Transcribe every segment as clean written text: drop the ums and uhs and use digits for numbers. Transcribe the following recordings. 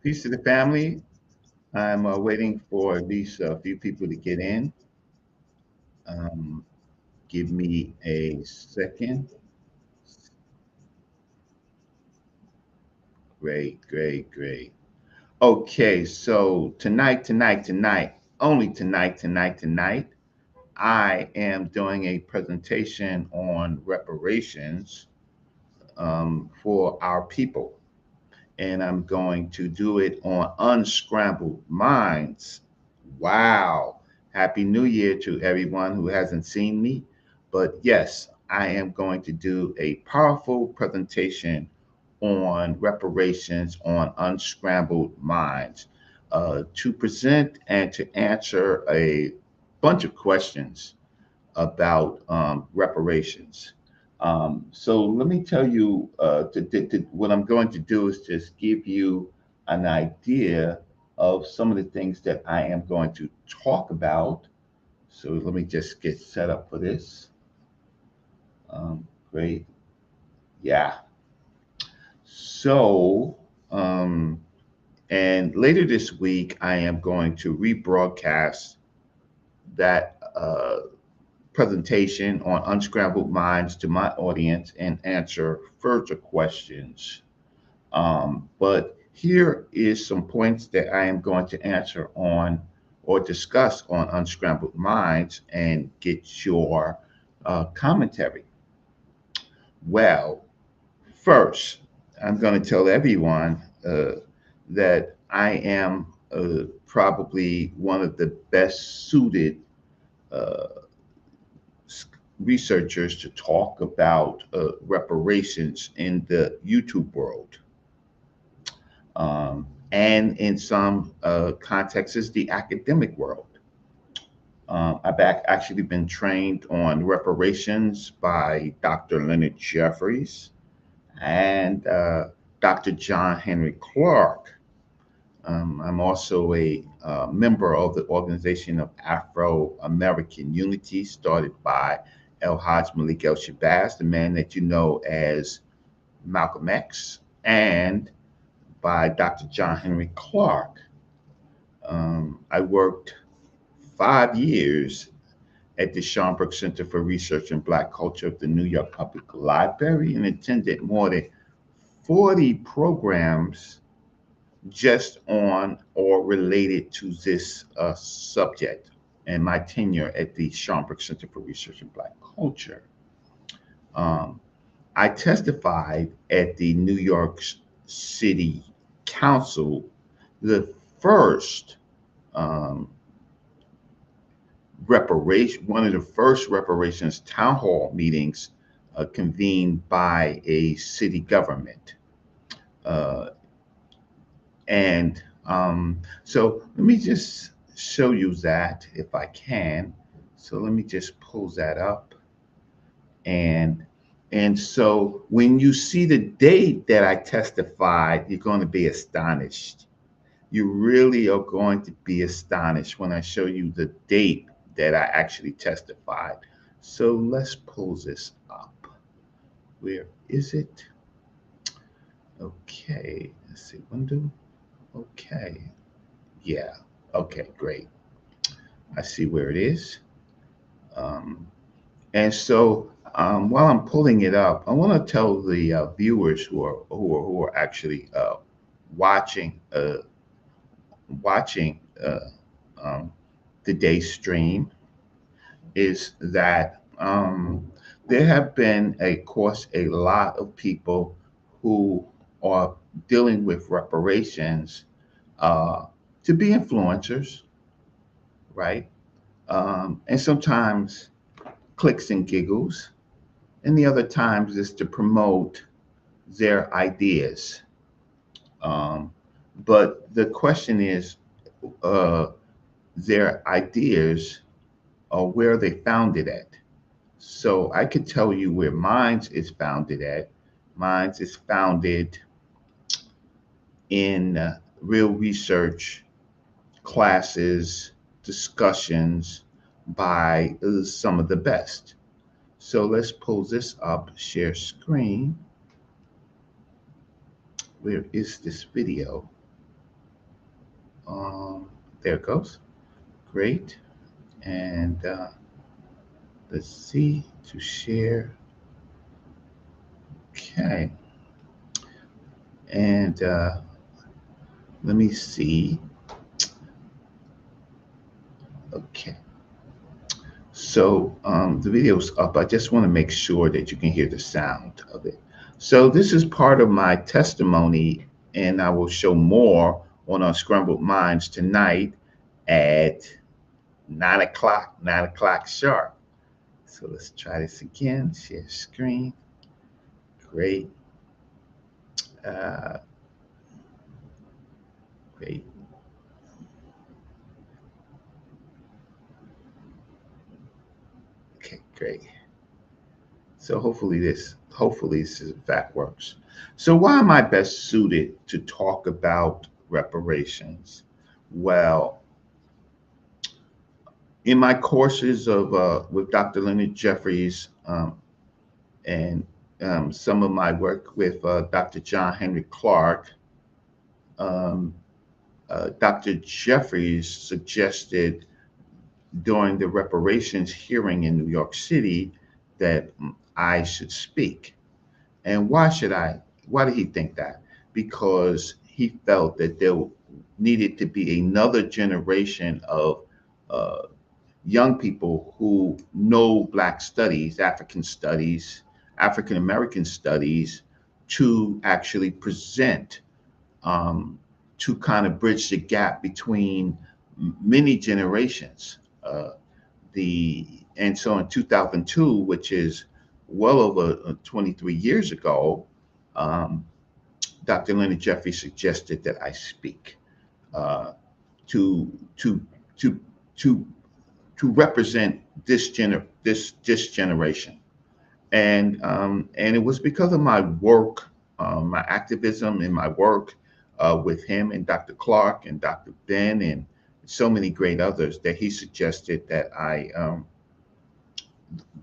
Peace to the family. I'm waiting for at least a few people to get in. Um, Give me a second. Great, great, great. Okay, so tonight, only tonight, I am doing a presentation on reparations for our people. And I'm going to do it on Unscrambled Minds. Wow. Happy New Year to everyone who hasn't seen me. But yes, I am going to do a powerful presentation on reparations on Unscrambled Minds to present and to answer a bunch of questions about reparations. So let me tell you, what I'm going to do is just give you an idea of some of the things that I am going to talk about. So let me just get set up for this. Great. Yeah. So, um, and later this week, I am going to rebroadcast that presentation on unscrambled minds to my audience and answer further questions. But here is some points that I am going to answer on or discuss on unscrambled minds and get your commentary. Well, first, I'm going to tell everyone that I am probably one of the best suited uh, researchers to talk about reparations in the YouTube world. And in some contexts, the academic world. I've actually been trained on reparations by Dr. Leonard Jeffries and Dr. John Henry Clark. I'm also a member of the Organization of Afro American Unity, started by El Haj Malik El Shabazz, the man that you know as Malcolm X, and by Dr. John Henry Clark. I worked 5 years at the Schomburg Center for Research in Black Culture of the New York Public Library and attended more than 40 programs just on or related to this subject and my tenure at the Schomburg Center for Research in Black Culture. Um, I testified at the New York City Council, the first um, one of the first reparations town hall meetings convened by a city government. Uh, and so let me just show you that if I can. So let me just pull that up. And and so when you see the date that I testified, you're going to be astonished. You really are going to be astonished when I show you the date that I actually testified. So let's pull this up. Where is it? Okay, let's see, window. Okay, yeah, okay, great. I see where it is. Um, and so while I'm pulling it up, I want to tell the viewers who are actually watching watching um, today's stream is that there have been, of course, a lot of people who are dealing with reparations uh, to be influencers, right? And sometimes clicks and giggles, and the other times is to promote their ideas. Um, but the question is, uh, their ideas, where are they founded at? So I could tell you where Minds is founded at. Minds is founded in real research classes, discussions by some of the best. So let's pull this up, share screen. Where is this video? There it goes. Great. And let's see to share. Okay. And let me see. Okay. So the video's up. I just want to make sure that you can hear the sound of it. So this is part of my testimony, and I will show more on Unscrambled Minds tonight at 9 o'clock sharp. So let's try this again. Share screen. Great. Uh, great. Okay, great. So hopefully this in fact works. So why am I best suited to talk about reparations? Well, in my courses of with Dr. Leonard Jeffries and some of my work with Dr. John Henry Clark, um, Dr. Jeffries suggested during the reparations hearing in New York City that I should speak. And why should I? Why did he think that? Because he felt that there needed to be another generation of uh, young people who know Black studies, African studies, African American studies, to actually present, um, to kind of bridge the gap between many generations. The and so in 2002, which is well over 23 years ago, um, Dr. Leonard Jeffrey suggested that I speak uh, to to to to to represent this generation, and it was because of my work, my activism and my work with him and Dr. Clark and Dr. Ben and so many great others that he suggested that I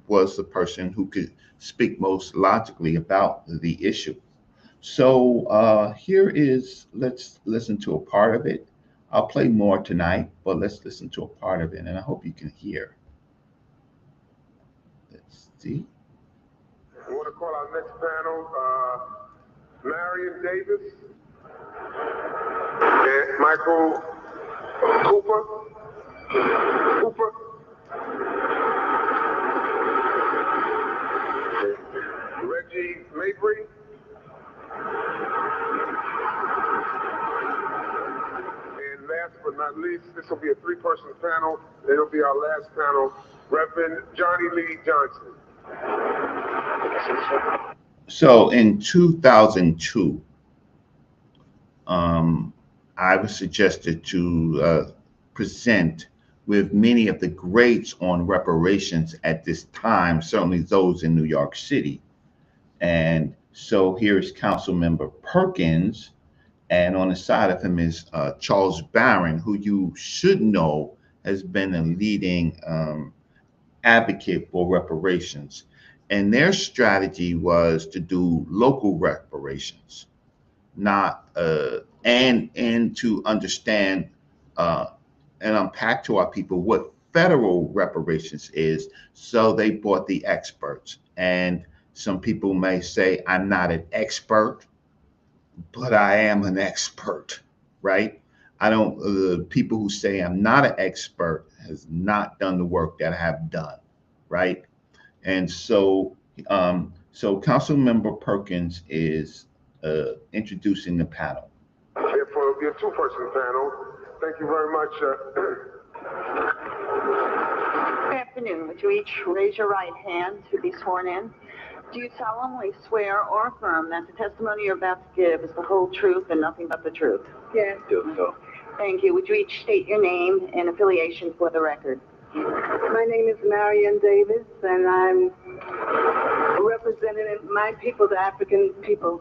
was the person who could speak most logically about the issue. So here is, let's listen to a part of it. I'll play more tonight, but let's listen to a part of it, and I hope you can hear. Let's see. I want to call our next panel Marion Davis and Michael Cooper. Reggie Mabry. And last but not least, this will be a three-person panel. It'll be our last panel, Reverend Johnny Lee Johnson. So in 2002, I was suggested to present with many of the greats on reparations at this time, certainly those in New York City. And so here's Council Member Perkins, and on the side of him is Charles Barron, who you should know has been a leading advocate for reparations. And their strategy was to do local reparations, not and to understand uh, and unpack to our people what federal reparations is. So they brought the experts. And some people may say, I'm not an expert, but I am an expert, right? I don't, people who say I'm not an expert has not done the work that I have done, right? And so Council Member Perkins is introducing the panel. Therefore, it'll be a two-person panel. Thank you very much. Good afternoon. Would you each raise your right hand to be sworn in? Do you solemnly swear or affirm that the testimony you're about to give is the whole truth and nothing but the truth? Yes. Do so. Thank you. Would you each state your name and affiliation for the record? My name is Marion Davis, and I'm representing my people, the African people,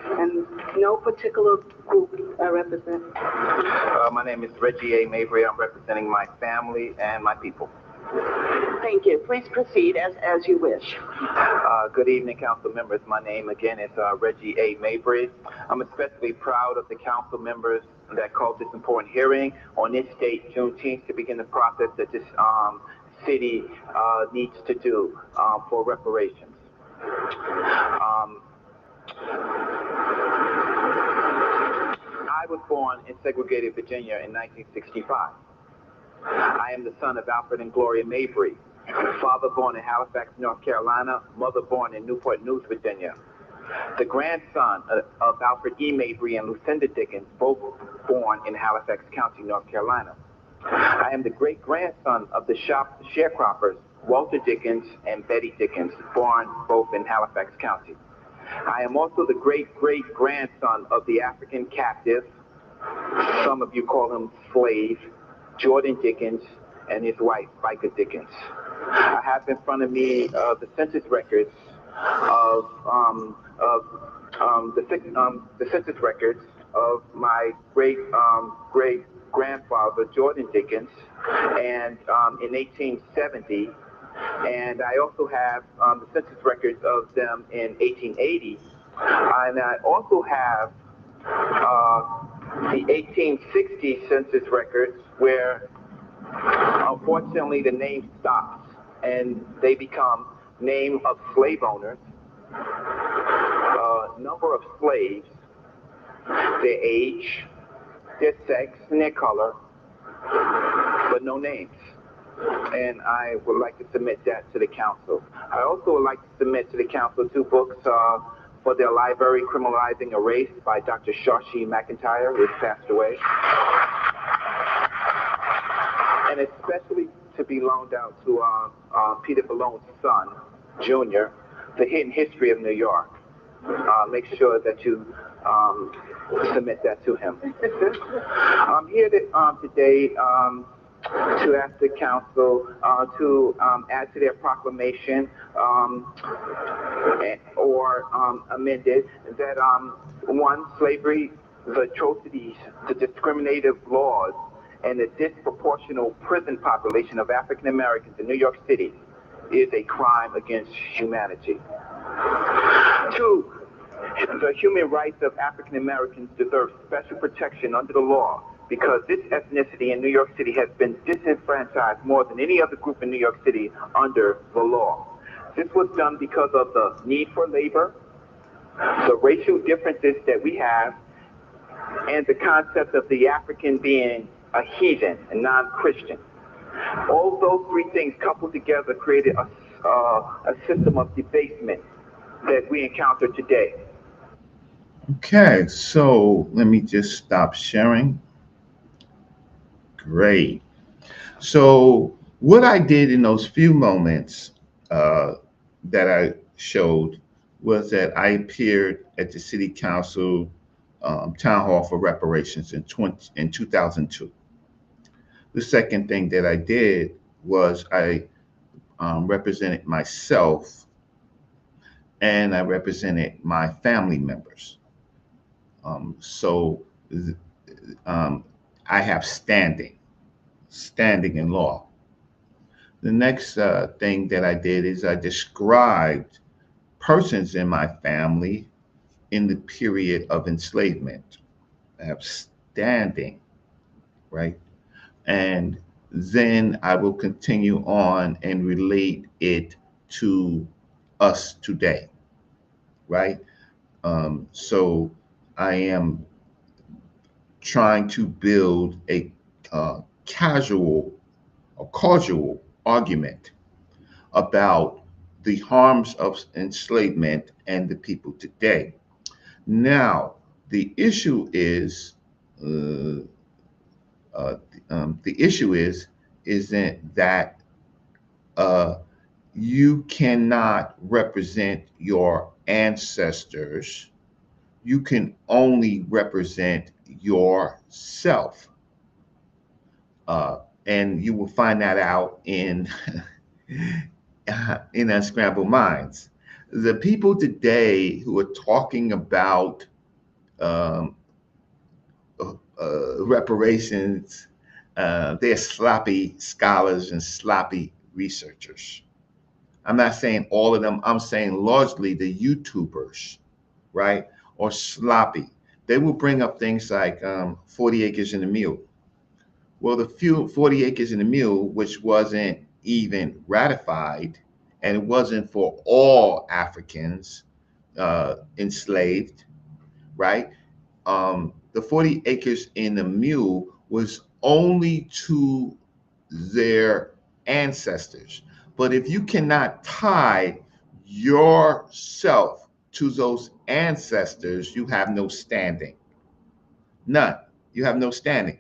and no particular group I represent. My name is Reggie A. Mabry. I'm representing my family and my people. Thank you. Please proceed as you wish. Good evening, council members. My name again is Reggie A. Mabry. I'm especially proud of the council members that called this important hearing on this date, Juneteenth, to begin the process that this city needs to do for reparations. I was born in segregated Virginia in 1965. I am the son of Alfred and Gloria Mabry, father born in Halifax, North Carolina, mother born in Newport News, Virginia. The grandson of Alfred E. Mabry and Lucinda Dickens, both born in Halifax County, North Carolina. I am the great-grandson of the sharecroppers, Walter Dickens and Betty Dickens, born both in Halifax County. I am also the great-great-grandson of the African captive, some of you call him slave, Jordan Dickens and his wife, Micah Dickens. I have in front of me the census records of the census records of my great grandfather Jordan Dickens, and in 1870, and I also have the census records of them in 1880, and I also have the 1860 census records where unfortunately the name stops and they become name of slave owners, number of slaves, their age, their sex, and their color, but no names. And I would like to submit that to the council. I also would like to submit to the council 2 books for their library, Criminalizing a Race by Dr. Shashi McIntyre, who has passed away. And especially to be loaned out to Peter Ballone's son, Jr., The Hidden History of New York. Make sure that you submit that to him. I'm here today to ask the council to add to their proclamation or amend it that one, slavery, the atrocities, the discriminative laws, and the disproportional prison population of African Americans in New York City is a crime against humanity. 2, the human rights of African Americans deserve special protection under the law because this ethnicity in New York City has been disenfranchised more than any other group in New York City under the law. This was done because of the need for labor, the racial differences that we have, and the concept of the African being a heathen and non-Christian. All those 3 things coupled together created a system of debasement that we encounter today. Okay, so let me just stop sharing. Great. So what I did in those few moments that I showed was that I appeared at the City Council Town Hall for Reparations in 2002. The second thing that I did was I represented myself and I represented my family members. So I have standing in law. The next thing that I did is I described persons in my family in the period of enslavement. I have standing, right? And then I will continue on and relate it to us today, right? So I am trying to build a causal argument about the harms of enslavement and the people today. Now, the issue is isn't that you cannot represent your ancestors. You can only represent yourself. And you will find that out in Unscrambled Minds. The people today who are talking about reparations, they're sloppy scholars and sloppy researchers. I'm not saying all of them. I'm saying largely the YouTubers, right? Or sloppy. They will bring up things like 40 acres and a mule. Well, the 40 acres and a mule, which wasn't even ratified, and it wasn't for all Africans enslaved, right? The 40 acres in the mule was only to their ancestors. But if you cannot tie yourself to those ancestors, you have no standing. None. You have no standing.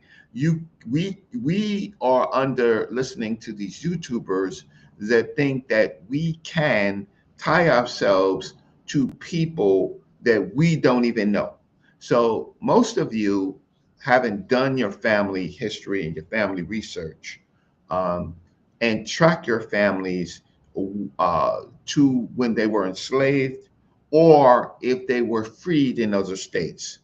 We are under listening to these YouTubers that think that we can tie ourselves to people that we don't even know. So most of you haven't done your family history and your family research, and track your families to when they were enslaved or if they were freed in other states.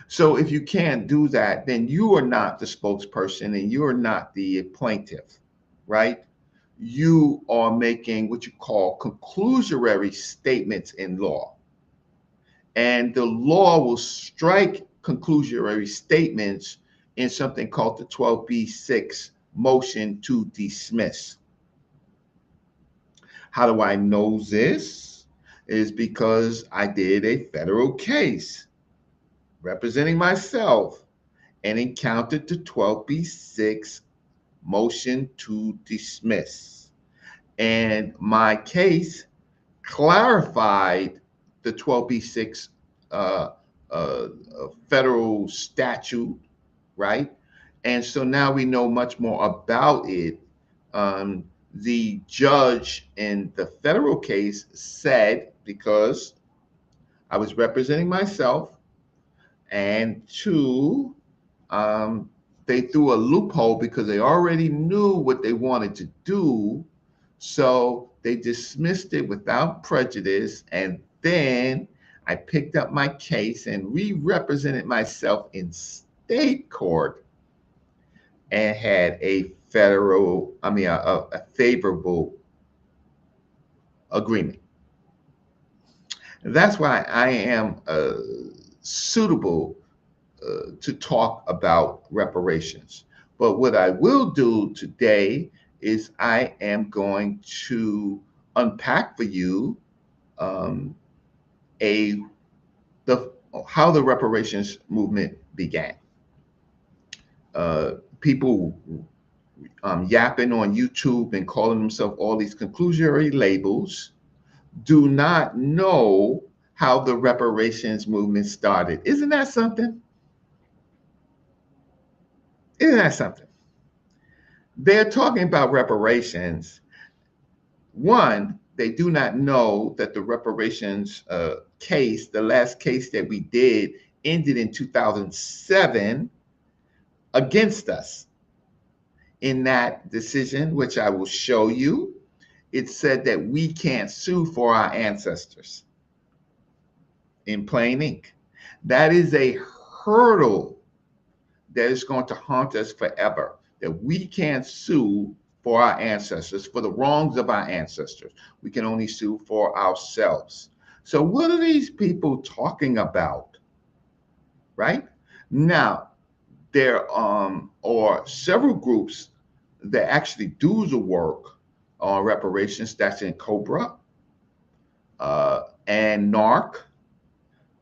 So if you can't do that, then you are not the spokesperson and you are not the plaintiff, right? You are making what you call conclusory statements in law. And the law will strike conclusory statements in something called the 12b-6 motion to dismiss. How do I know this? Is because I did a federal case representing myself and encountered the 12b-6 motion to dismiss. And my case clarified the 12b-6 federal statute, right? And so now we know much more about it. The judge in the federal case said, because I was representing myself, and two, they threw a loophole because they already knew what they wanted to do. So they dismissed it without prejudice. And then I picked up my case and re-represented myself in state court and had a favorable agreement. That's why I am suitable to talk about reparations. But what I will do today is I am going to unpack for you how the reparations movement began. People yapping on YouTube and calling themselves all these conclusionary labels do not know how the reparations movement started. Isn't that something? Isn't that something? They're talking about reparations. One, they do not know that the reparations case, the last case that we did, ended in 2007 against us. In that decision, which I will show you, it said that we can't sue for our ancestors. In plain ink. That is a hurdle that is going to haunt us forever, that we can't sue for our ancestors, for the wrongs of our ancestors. We can only sue for ourselves. So what are these people talking about, right? Now, there are several groups that actually do the work on reparations. That's in COBRA and NARC,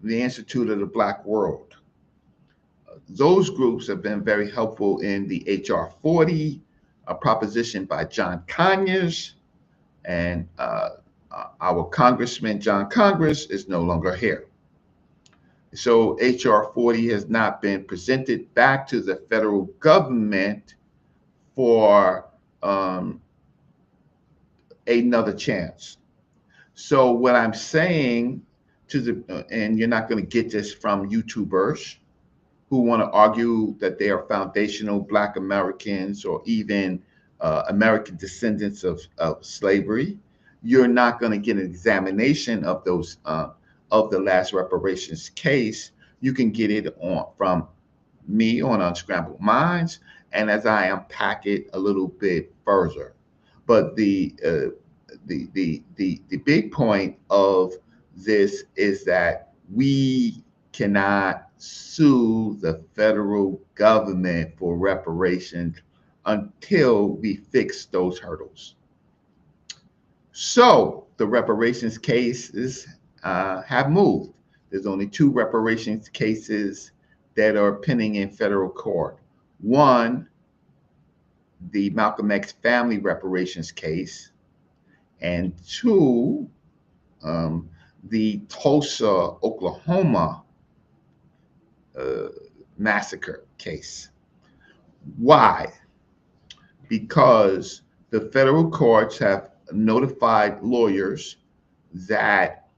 the Institute of the Black World. Those groups have been very helpful in the HR 40 proposition by John Conyers, and our Congressman John Congress is no longer here. So HR 40 has not been presented back to the federal government for another chance. So what I'm saying to the, and you're not going to get this from YouTubers who want to argue that they are foundational Black Americans or even American descendants of slavery. You're not going to get an examination of those of the last reparations case. You can get it from me on Unscrambled Minds, and as I unpack it a little bit further. But the big point of this is that we cannot sue the federal government for reparations until we fix those hurdles. So the reparations cases have moved. There's only 2 reparations cases that are pending in federal court. One, the Malcolm X family reparations case, and 2, the Tulsa, Oklahoma massacre case. Why? Because the federal courts have notified lawyers that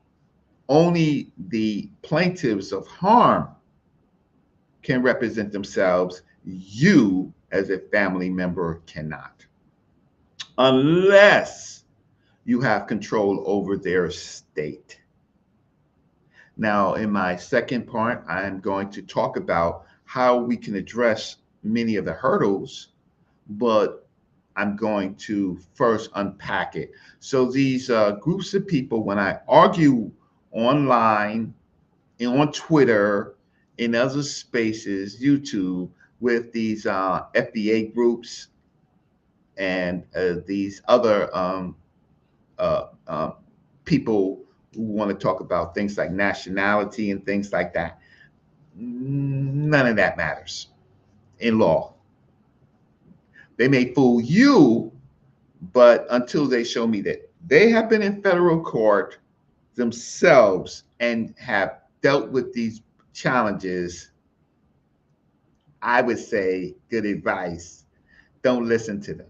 only the plaintiffs of harm can represent themselves. You, as a family member, cannot, unless you have control over their estate. Now, in my second part, I'm going to talk about how we can address many of the hurdles, but I'm going to first unpack it. So these groups of people, when I argue online and on Twitter, in other spaces, YouTube, with these FBA groups and these other people who want to talk about things like nationality and things like that, none of that matters in law. They may fool you, but until they show me that they have been in federal court themselves and have dealt with these challenges, I would say good advice. Don't listen to them,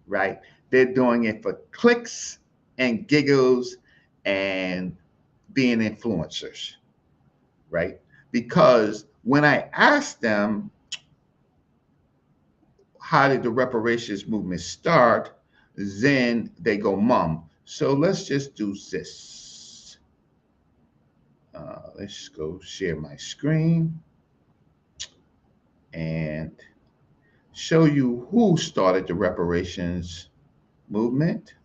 right? They're doing it for clicks and giggles and being influencers, right? Because when I ask them, how did the reparations movement start? Then they go mum. So let's just do this. Let's go share my screen and show you who started the reparations movement.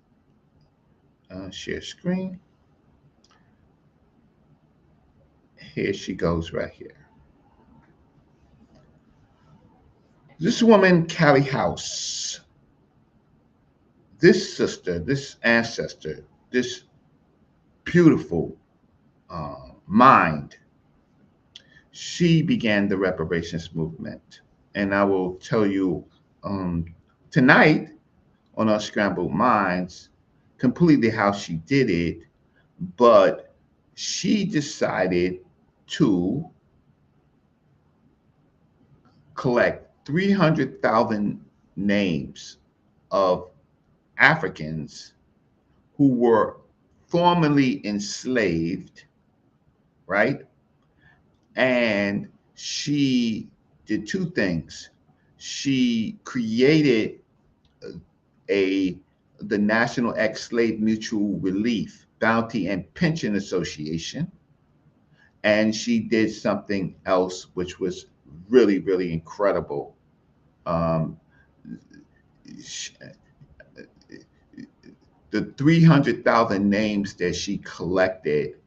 Share screen. Here she goes right here. This woman, Callie House, this sister, this ancestor, this beautiful mind, she began the reparations movement. And I will tell you tonight on Unscrambled Minds completely how she did it, but she decided to collect 300,000 names of Africans who were formerly enslaved, right? And she did 2 things. She created the National Ex-Slave Mutual Relief, Bounty, and Pension Association. And she did something else which was really, really incredible. The 300,000 names that she collected,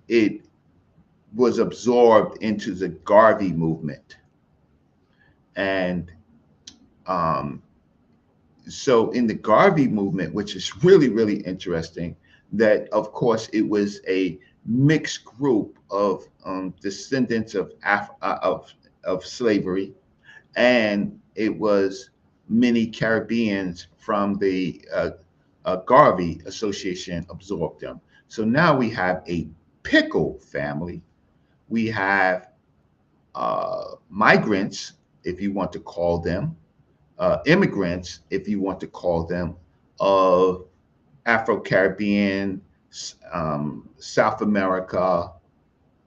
it was absorbed into the Garvey movement. And so in the Garvey movement, which is really, really interesting, that of course it was a mixed group of descendants of slavery, and it was many Caribbeans from the Garvey Association absorbed them. So now we have a pickle family. We have migrants, if you want to call them, immigrants, if you want to call them, of Afro-Caribbean, South America,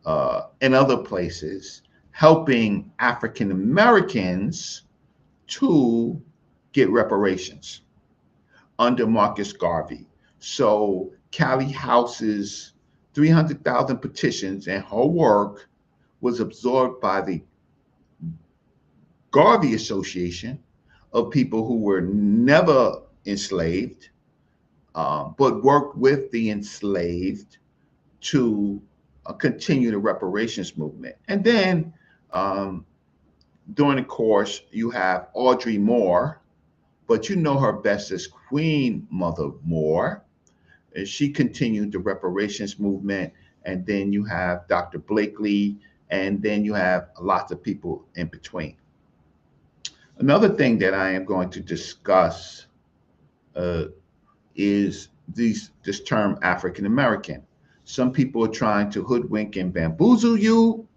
and other places, helping African Americans to get reparations under Marcus Garvey. So Callie House's 300,000 petitions and her work was absorbed by the Garvey Association of people who were never enslaved, but worked with the enslaved to continue the reparations movement. And then during the course, you have Audrey Moore, but you know her best as Queen Mother Moore. And she continued the reparations movement. And then you have Dr. Blakely, and then you have lots of people in between. Another thing that I am going to discuss is this term African American. Some people are trying to hoodwink and bamboozle you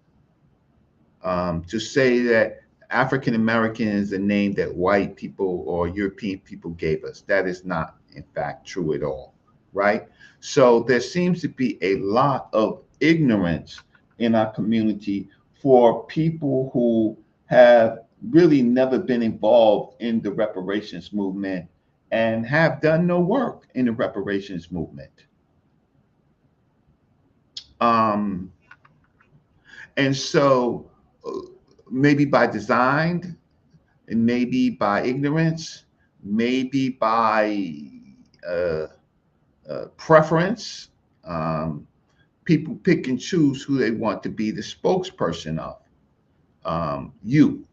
to say that African American is a name that white people or European people gave us. That is not, in fact, true at all, right? So there seems to be a lot of ignorance in our community for people who have really never been involved in the reparations movement and have done no work in the reparations movement. And so maybe by design, and maybe by ignorance, maybe by preference, people pick and choose who they want to be the spokesperson of. You,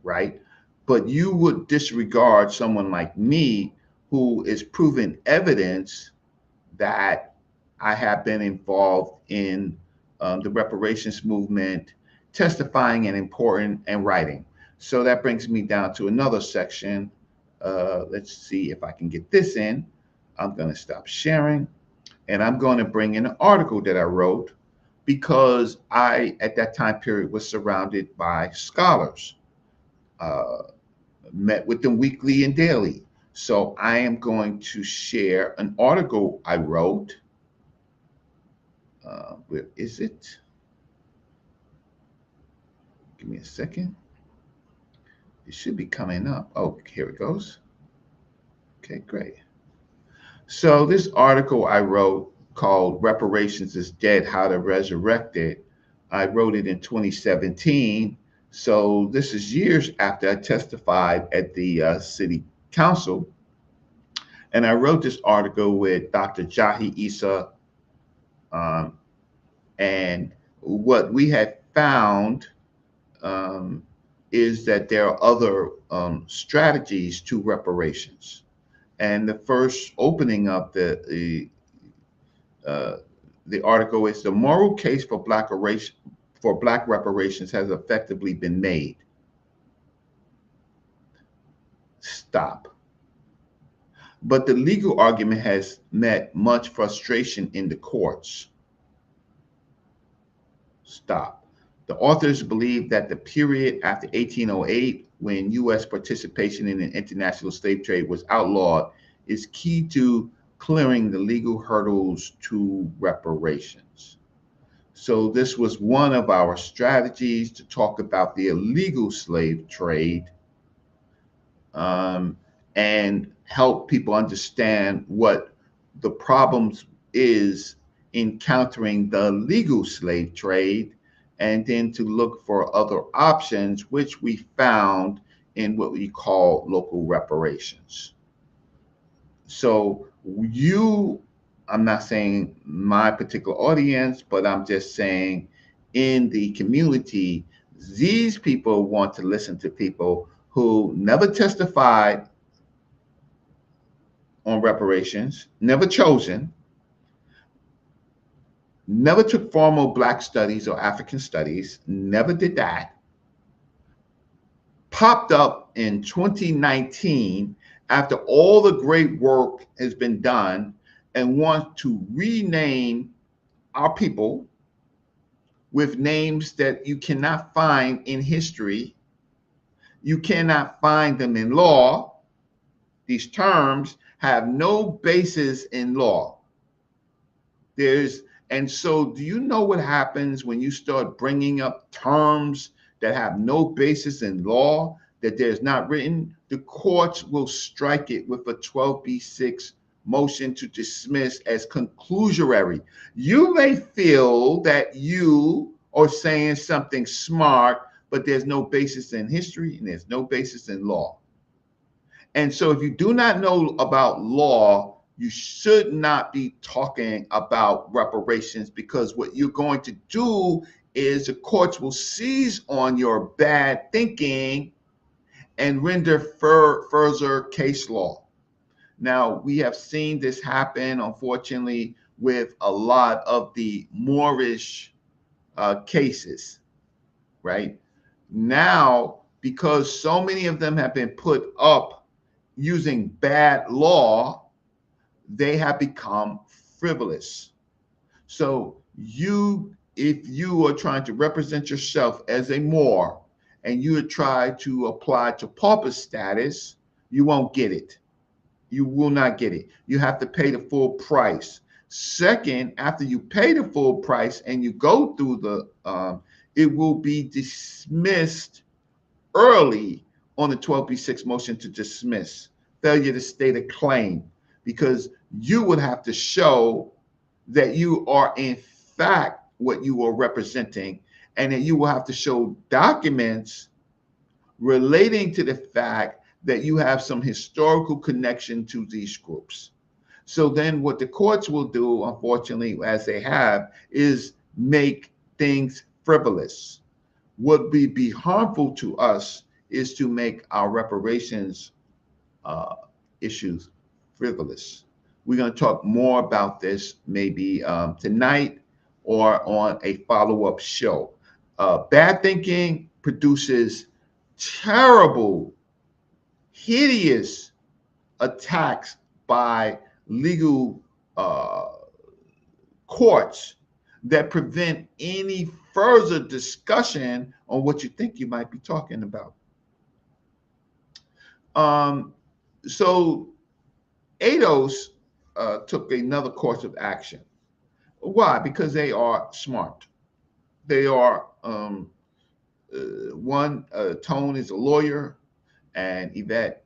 right? But you would disregard someone like me who is proven evidence that I have been involved in the reparations movement, testifying and important and writing. So that brings me down to another section. Let's see if I can get this in. I'm going to stop sharing, and I'm going to bring in an article that I wrote because I, at that time period, was surrounded by scholars, met with them weekly and daily. So I am going to share an article I wrote. Where is it? Give me a second. It should be coming up. Oh, here it goes. Okay, great. So this article I wrote called Reparations is Dead, How to Resurrect It. I wrote it in 2017. So this is years after I testified at the city council. And I wrote this article with Dr. Jahi Issa. And what we had found is that there are other strategies to reparations. And the first opening of the article is the moral case for Black reparations has effectively been made. Stop. But the legal argument has met much frustration in the courts. Stop. The authors believe that the period after 1808, when U.S. participation in the international slave trade was outlawed, is key to clearing the legal hurdles to reparations. So this was one of our strategies to talk about the illegal slave trade and help people understand what the problems is in countering the legal slave trade, and then to look for other options, which we found in what we call local reparations. So I'm not saying my particular audience, but I'm just saying in the community, these people want to listen to people who never testified on reparations, never chosen, never took formal Black studies or African studies, never did that, popped up in 2019 after all the great work has been done and want to rename our people with names that you cannot find in history. You cannot find them in law. These terms have no basis in law. And so do you know what happens when you start bringing up terms that have no basis in law, that there's not written? The courts will strike it with a 12B6 motion to dismiss as conclusory. You may feel that you are saying something smart, but there's no basis in history and there's no basis in law. And so if you do not know about law, you should not be talking about reparations, because what you're going to do is the courts will seize on your bad thinking and render further case law. Now, we have seen this happen, unfortunately, with a lot of the Moorish cases, right? Now, because so many of them have been put up using bad law, they have become frivolous. So if you are trying to represent yourself as a Moor and you try to apply to pauper status, you won't get it. You will not get it. You have to pay the full price. Second, after you pay the full price and you go through it will be dismissed early on the 12B6 motion to dismiss, failure to state a claim, because you would have to show that you are in fact what you are representing, and that you will have to show documents relating to the fact that you have some historical connection to these groups. So then what the courts will do, unfortunately, as they have, is make things frivolous. What would be harmful to us is to make our reparations issues frivolous. We're going to talk more about this maybe tonight or on a follow-up show. Bad thinking produces terrible, hideous attacks by legal courts that prevent any further discussion on what you think you might be talking about. So ADOS took another course of action. Why? Because they are smart. They are, Tone is a lawyer, and Yvette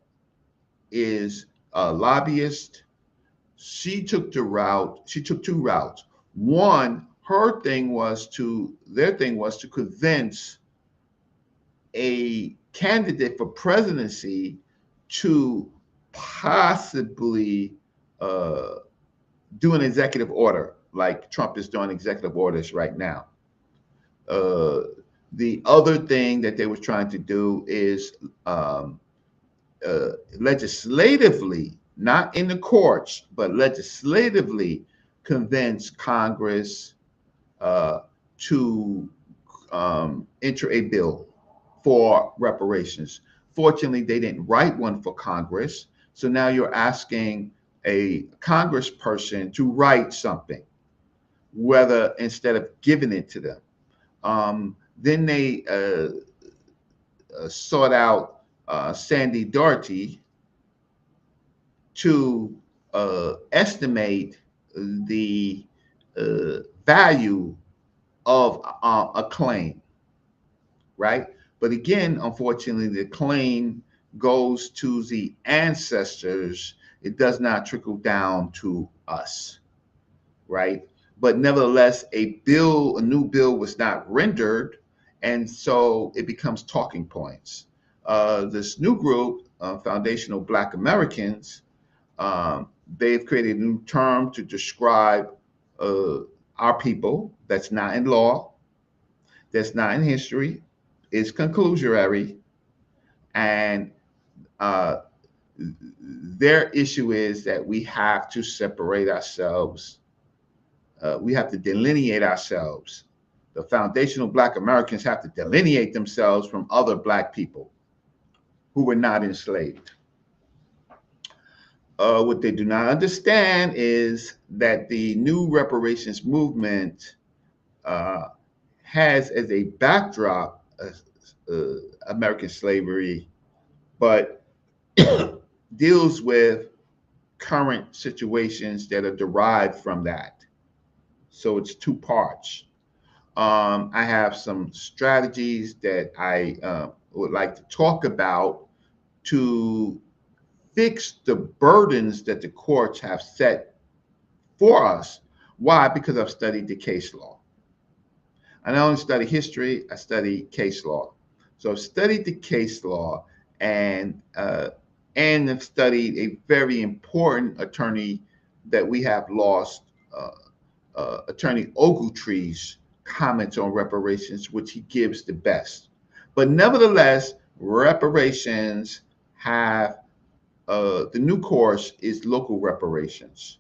is a lobbyist. She took two routes. One, their thing was to convince a candidate for presidency to possibly do an executive order, like Trump is doing executive orders right now. The other thing that they were trying to do is legislatively, not in the courts, but legislatively convince Congress to enter a bill for reparations. Fortunately, they didn't write one for Congress. So now you're asking a congressperson to write something, whether instead of giving it to them. Then they sought out Sandy Doherty to estimate the value of a claim, right? But again, unfortunately, the claim goes to the ancestors. It does not trickle down to us, right? But nevertheless, a new bill was not rendered, and so it becomes talking points. This new group, Foundational Black Americans, they've created a new term to describe our people that's not in law, that's not in history, is conclusory, and their issue is that we have to separate ourselves. We have to delineate ourselves. The foundational Black Americans have to delineate themselves from other Black people who were not enslaved. What they do not understand is that the new reparations movement has as a backdrop American slavery, but deals with current situations that are derived from that. So it's two parts. I have some strategies that I would like to talk about to fix the burdens that the courts have set for us. Why? Because I've studied the case law. I not only study history, I study case law. So I've studied the case law, and and have studied a very important attorney that we have lost, Attorney Ogletree's comments on reparations, which he gives the best. But nevertheless, reparations have the new course is local reparations.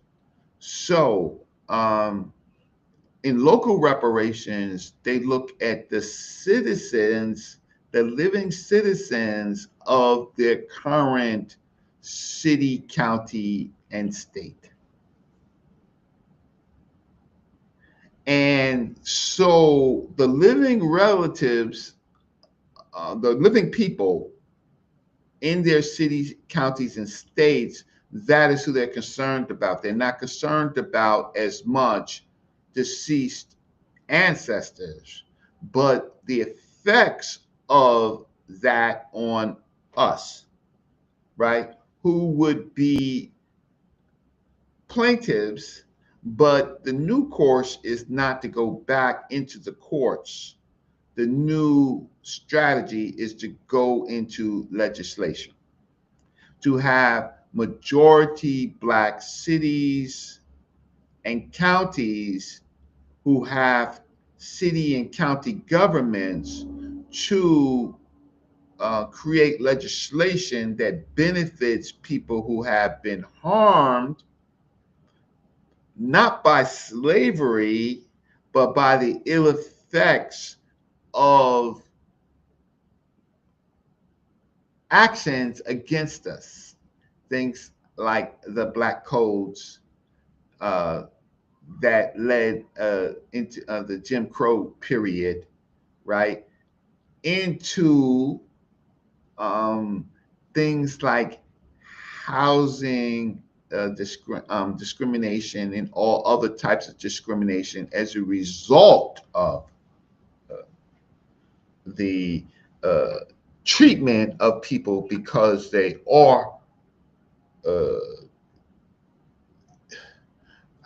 So in local reparations, they look at the citizens, the living citizens of their current city, county, and state. And so the living relatives, the living people in their cities, counties, and states, that is who they're concerned about. They're not concerned about as much deceased ancestors, but the effects of that on us, right? Who would be plaintiffs, but the new course is not to go back into the courts. The new strategy is to go into legislation, to have majority Black cities and counties who have city and county governments to create legislation that benefits people who have been harmed not by slavery, but by the ill effects of actions against us. Things like the Black codes that led into the Jim Crow period, right? Into things like housing discrimination and all other types of discrimination as a result of the treatment of people because they are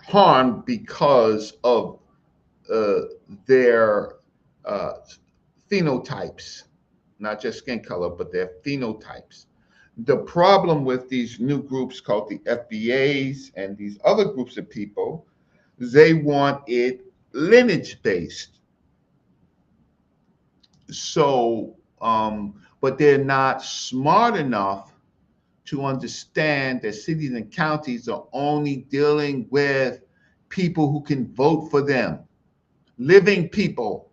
harmed because of their phenotypes, not just skin color, but their phenotypes. The problem with these new groups called the FBAs and these other groups of people, they want it lineage based. So, but they're not smart enough to understand that cities and counties are only dealing with people who can vote for them, living people.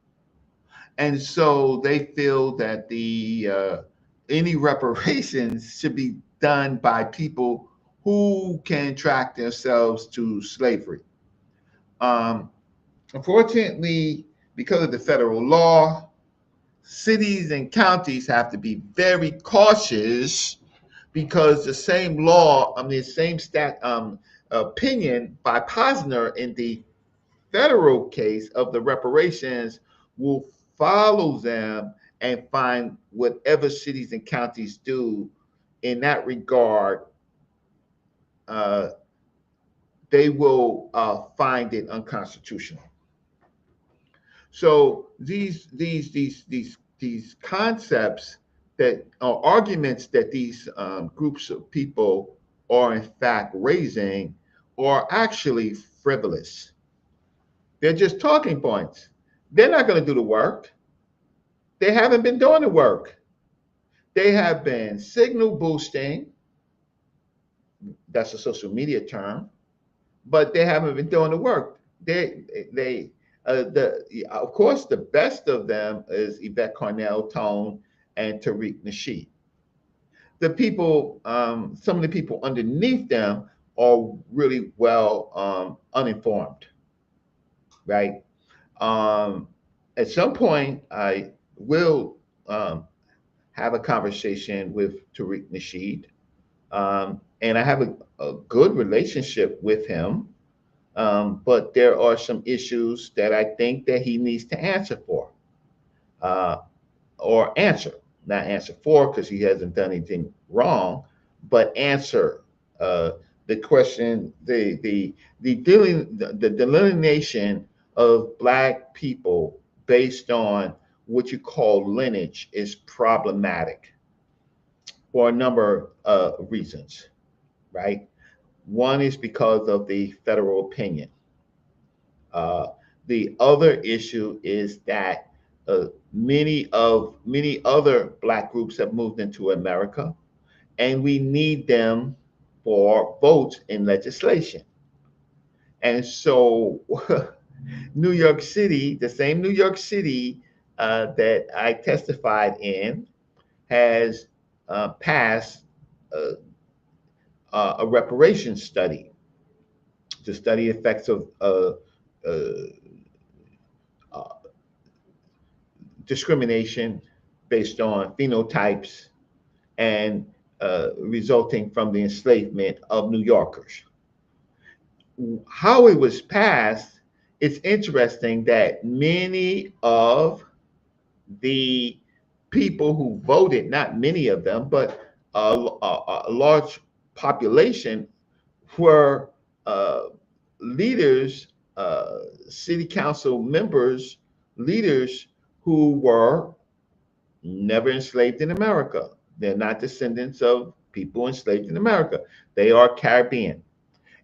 And so they feel that the any reparations should be done by people who can track themselves to slavery. Unfortunately, because of the federal law, cities and counties have to be very cautious because the same law, the same opinion by Posner in the federal case of the reparations will follow them and find whatever cities and counties do in that regard, they will find it unconstitutional. So these concepts that are arguments that these groups of people are in fact raising are actually frivolous. They're just talking points. They're not going to do the work. They haven't been doing the work. They have been signal boosting. That's a social media term, but they haven't been doing the work. Of course, the best of them is Yvette Carnell, Tone, and Tariq Nasheed. The people, some of the people underneath them are really well uninformed, right? At some point, I will have a conversation with Tariq Nasheed, and I have a good relationship with him. But there are some issues that I think that he needs to answer for, or answer, not answer for because he hasn't done anything wrong, but answer the question, the delineation of Black people based on what you call lineage is problematic for a number reasons, right? One is because of the federal opinion. The other issue is that many other Black groups have moved into America, and we need them for votes in legislation. And so, New York City, the same New York City that I testified in, has passed uh, a reparations study to study effects of uh, uh, discrimination based on phenotypes and resulting from the enslavement of New Yorkers. How it was passed, it's interesting that many of the people who voted, not many of them, but a large population, were uh, leaders, city council members, leaders who were never enslaved in America. They're not descendants of people enslaved in America. They are Caribbean.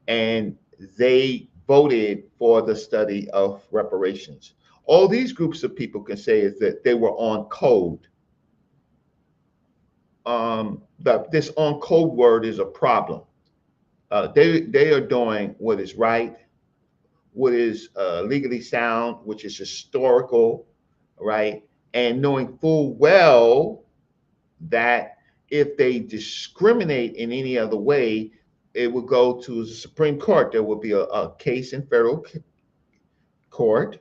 And they voted for the study of reparations. All these groups of people can say is that they were on code. This on code word is a problem. They are doing what is right, what is legally sound, which is historical, right? And knowing full well that if they discriminate in any other way, it would go to the Supreme Court. There will be a case in federal court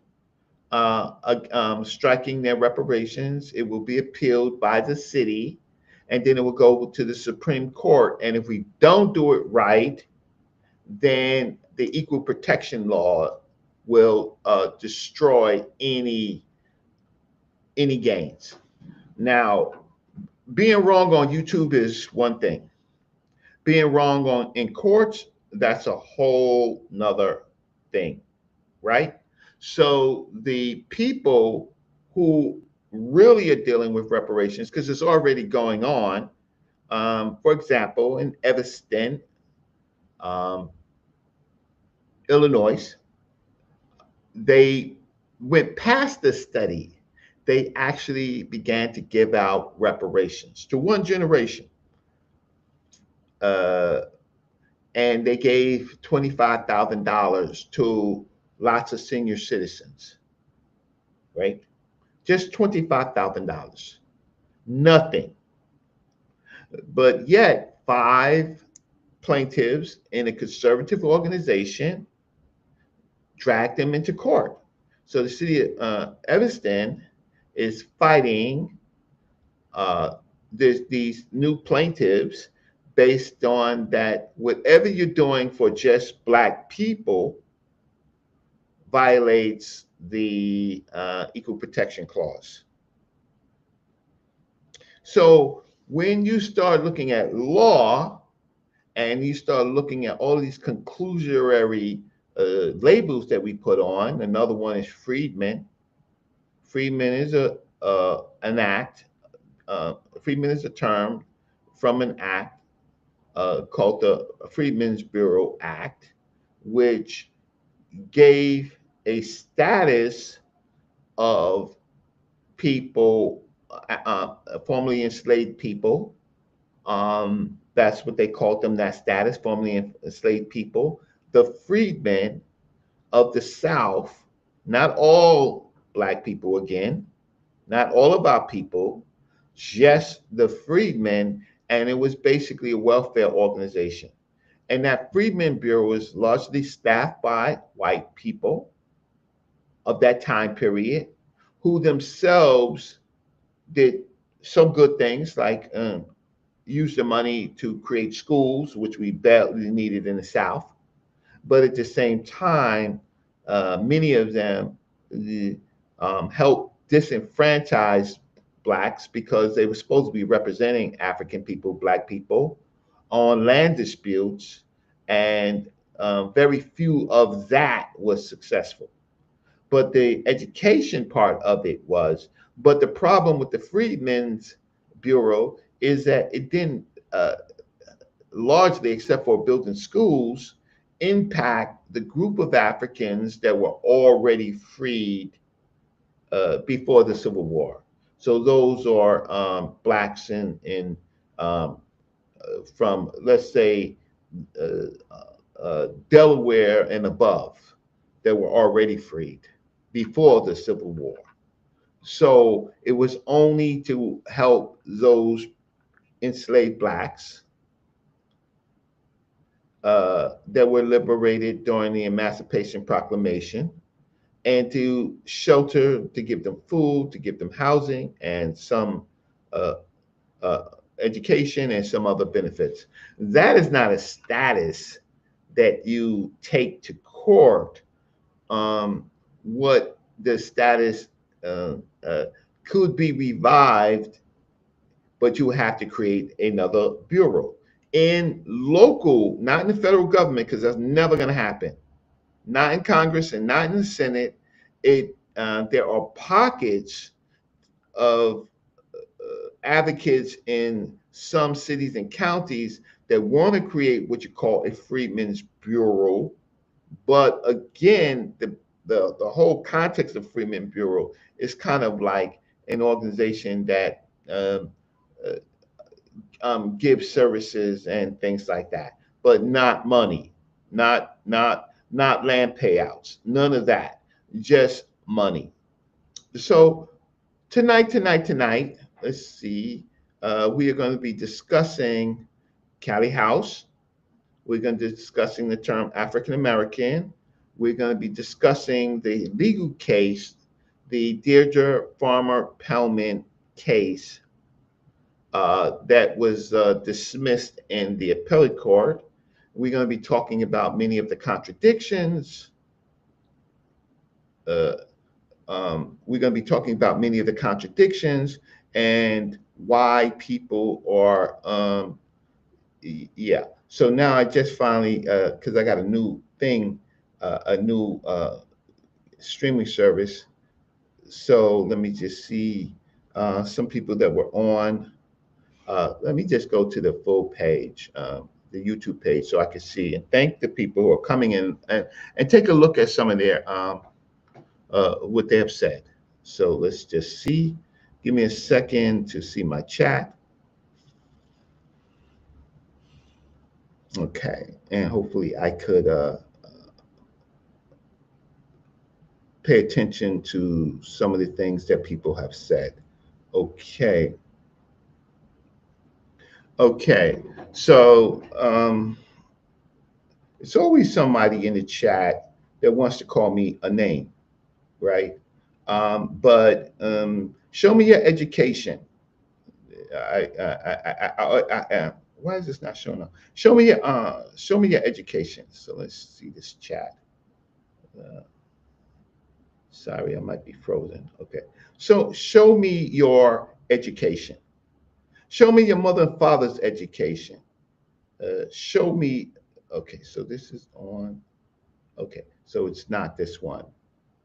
striking their reparations. It will be appealed by the city, and then it will go to the Supreme Court. And if we don't do it right, then the equal protection law will destroy any gains. Now, being wrong on YouTube is one thing. Being wrong in courts, that's a whole nother thing, right? So the people who really are dealing with reparations, because it's already going on, for example, in Evanston, um, Illinois, they went past the study. They actually began to give out reparations to one generation. Uh, and they gave $25,000 to lots of senior citizens, right? Just $25,000. Nothing. But yet, 5 plaintiffs in a conservative organization dragged them into court. So the city of Evanston is fighting these new plaintiffs based on that whatever you're doing for just Black people violates the Equal Protection Clause. So when you start looking at law and you start looking at all these conclusory labels that we put on, another one is Freedmen. Freedmen is an act. Freedmen is a term from an act called the Freedmen's Bureau Act, which gave a status of people, formerly enslaved people. That's what they called them, that status, formerly enslaved people. The freedmen of the South, not all Black people again, not all of our people, just the freedmen. And it was basically a welfare organization. And that Freedmen Bureau was largely staffed by white people of that time period, who themselves did some good things, like use the money to create schools, which we badly needed in the South. But at the same time, many of them helped disenfranchise Blacks because they were supposed to be representing African people, Black people, on land disputes, and very few of that was successful. But the education part of it was. But the problem with the Freedmen's Bureau is that it didn't largely, except for building schools, impact the group of Africans that were already freed before the Civil War. So those are blacks um, from, let's say, Delaware and above that were already freed before the Civil War. So it was only to help those enslaved blacks that were liberated during the Emancipation Proclamation, and to shelter, to give them food, to give them housing, and some uh, uh, education and some other benefits. That is not a status that you take to court. What the status uh, uh, could be revived, but you have to create another bureau in local, not in the federal government, because that's never going to happen. Not in Congress and not in the Senate. There are pockets of advocates in some cities and counties that want to create what you call a Freedmen's Bureau. But again, the whole context of Freedmen's Bureau is kind of like an organization that uh, give services and things like that, but not money, not land payouts, none of that, just money. So tonight, let's see, we are going to be discussing Cali House. We're going to be discussing the term African American. We're going to be discussing the legal case, the Deirdre Farmer Pellman case that was dismissed in the appellate court. We're going to be talking about many of the contradictions. We're going to be talking about many of the contradictions and why people are, yeah. So now I just finally, because I got a new thing, a new streaming service. So let me just see some people that were on. Let me just go to the full page, the YouTube page, so I can see and thank the people who are coming in and take a look at some of their what they have said. So let's just see. Give me a second to see my chat. Okay, and hopefully I could pay attention to some of the things that people have said. Okay. Okay, so it's always somebody in the chat that wants to call me a name, right? But show me your education. Why is this not showing up? Show me your education. So let's see this chat. Sorry, I might be frozen. Okay, so show me your education. Show me your mother and father's education. Show me. Okay, so this is on. Okay, so it's not this one.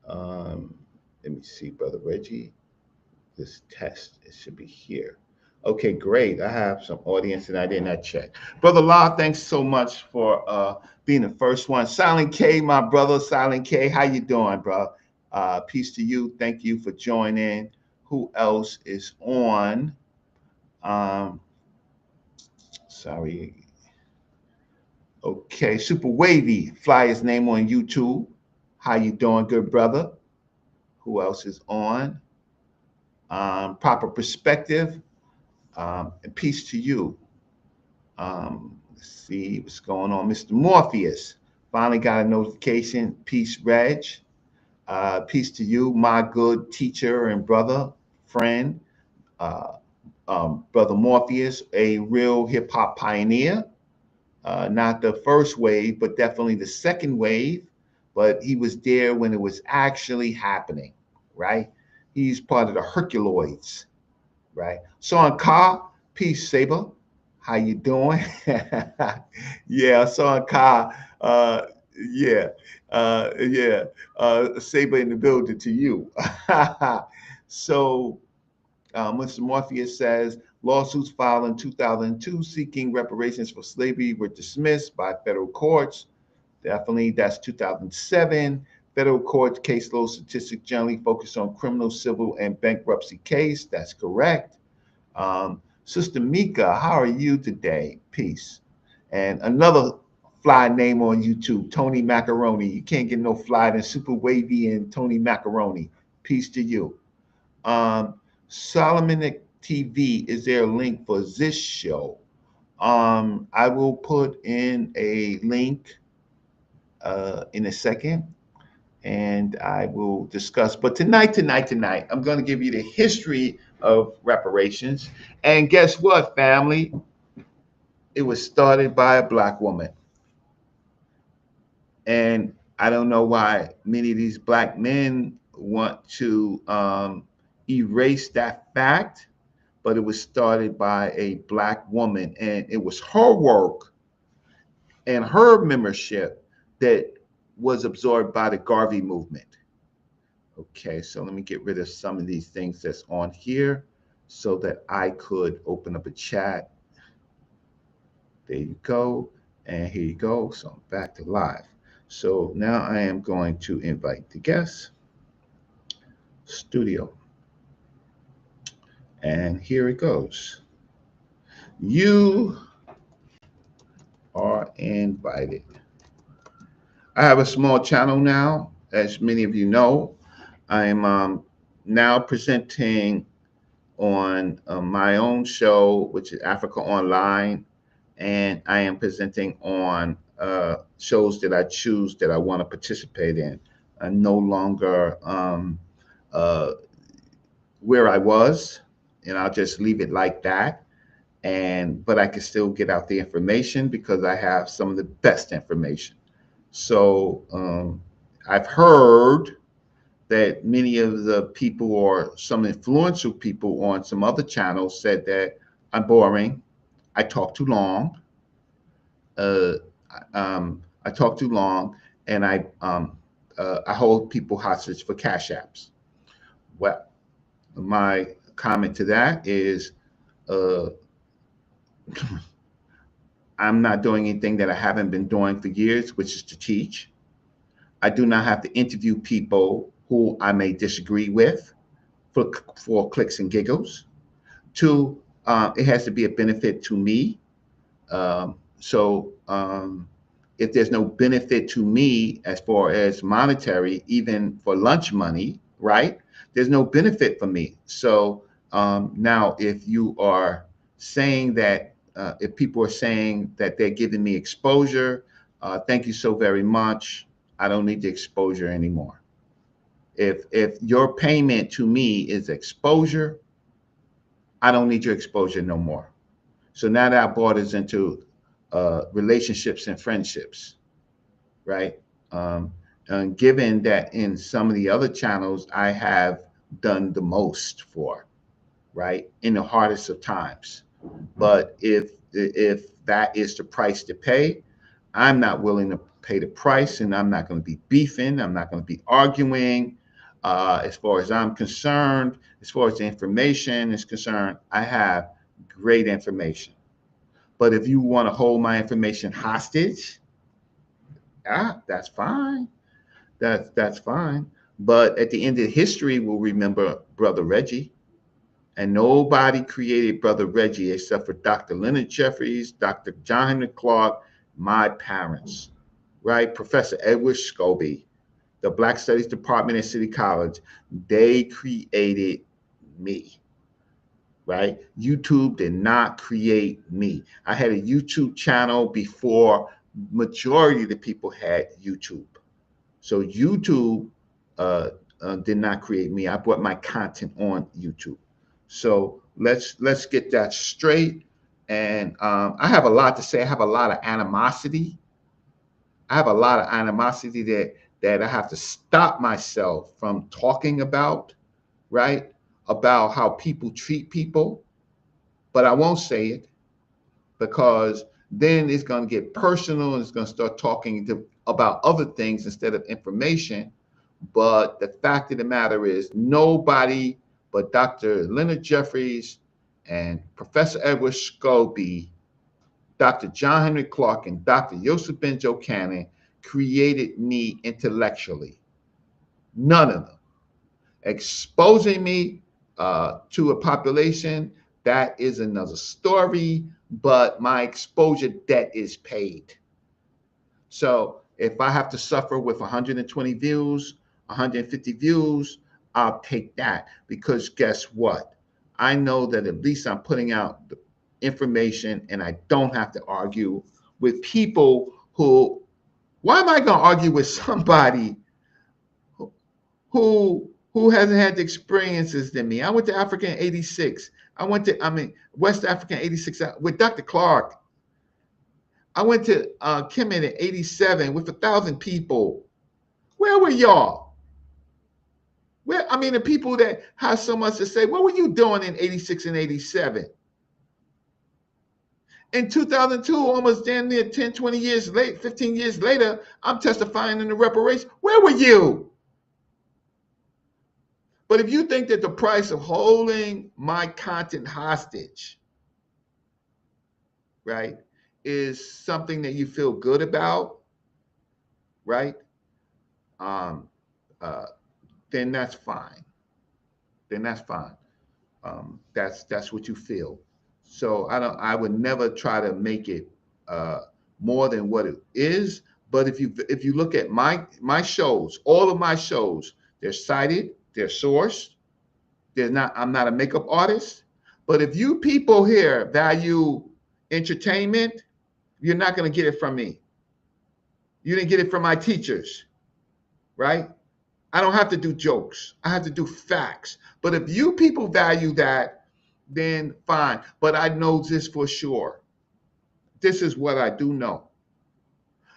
Let me see, Brother Reggie. This test, it should be here. Okay, great. I have some audience and I did not check. Brother Law, thanks so much for being the first one. Silent K, my brother, Silent K, how you doing, bro? Peace to you. Thank you for joining. Who else is on? Sorry. Okay, Super Wavy, fly his name on YouTube. How you doing, good brother? Who else is on? Proper Perspective, and peace to you. Let's see what's going on. Mr. Morpheus, finally got a notification. Peace, Reg. Peace to you, my good teacher and brother, friend, Brother Morpheus, a real hip hop pioneer. Not the first wave, but definitely the second wave. But he was there when it was actually happening, right? He's part of the Herculoids, right? Son Ka, peace, Saber. How you doing? Yeah, Son Ka. Yeah, yeah. Saber in the building to you. So Mr. Morpheus says, Lawsuits filed in 2002 seeking reparations for slavery were dismissed by federal courts. Definitely, that's 2007. Federal court caseload statistics generally focus on criminal, civil, and bankruptcy case. That's correct. Sister Mika, how are you today? Peace. And another fly name on YouTube, Tony Macaroni. You can't get no fly than Super Wavy and Tony Macaroni. Peace to you. Solomonic TV, is there a link for this show? I will put in a link in a second, and I will discuss. But tonight, I'm going to give you the history of reparations. And guess what, family? It was started by a Black woman. And I don't know why many of these Black men want to erase that fact, but it was started by a Black woman. And it was her work and her membership that was absorbed by the Garvey movement. Okay, so let me get rid of some of these things that's on here so that I could open up a chat. There you go. And here you go. So I'm back to live. So now I am going to invite the guest studio. And here it goes. You are invited. I have a small channel now, as many of you know. I am now presenting on my own show, which is Africa Online, and I am presenting on shows that I choose that I want to participate in. I'm no longer where I was, and I'll just leave it like that. But I can still get out the information because I have some of the best information. So I've heard that many of the people or some influential people on some other channels said that I'm boring, I talk too long, I talk too long, and I hold people hostage for cash apps. Well, my comment to that is I'm not doing anything that I haven't been doing for years, which is to teach. I do not have to interview people who I may disagree with for clicks and giggles. Two, it has to be a benefit to me. If there's no benefit to me as far as monetary, even for lunch money, right? There's no benefit for me. So now if you are saying that, if people are saying that they're giving me exposure, thank you so very much. I don't need the exposure anymore. If your payment to me is exposure, I don't need your exposure no more. So now that I brought us into relationships and friendships, right? And given that in some of the other channels I have done the most for, right, in the hardest of times. But if that is the price to pay, I'm not willing to pay the price, and I'm not going to be beefing. I'm not going to be arguing. As far as I'm concerned, as far as the information is concerned, I have great information. But if you want to hold my information hostage, that's fine. That's fine. But at the end of history, we'll remember Brother Reggie. And nobody created Brother Reggie except for Dr. Leonard Jeffries, Dr. John Henry Clark, my parents, right? Professor Edward Scobie, the Black Studies Department at City College. They created me, right? YouTube did not create me. I had a YouTube channel before majority of the people had YouTube. So YouTube did not create me. I brought my content on YouTube. So let's get that straight. And I have a lot to say. I have a lot of animosity. I have a lot of animosity that I have to stop myself from talking about, right? About how people treat people. But I won't say it because then it's going to get personal and it's going to start talking about other things instead of information. But the fact of the matter is nobody but Dr. Leonard Jeffries And Professor Edward Scobie, Dr. John Henry Clark, and Dr. Yosef Ben Cannon created me intellectually. None of them. Exposing me to a population, that is another story, but my exposure debt is paid. So if I have to suffer with 120 views, 150 views, I'll take that, because guess what? I know that at least I'm putting out the information and I don't have to argue with people who, why am I going to argue with somebody who hasn't had the experiences than me? I went to Africa in 86. West Africa in 86 with Dr. Clark. I went to Kemet in 87 with 1,000 people. Where were y'all? The people that have so much to say, what were you doing in 86 and 87? In 2002, almost damn near 10, 20 years late, 15 years later, I'm testifying in the reparations. Where were you? But if you think that the price of holding my content hostage, right, is something that you feel good about, right, then that's fine. That's what you feel. So I would never try to make it more than what it is. But if you look at my shows, all of my shows, they're cited, they're sourced. I'm not a makeup artist. But if you people here value entertainment, you're not going to get it from me. You didn't get it from my teachers, right? I don't have to do jokes. I have to do facts. But if you people value that, then fine. But I know this for sure. This is what I do know.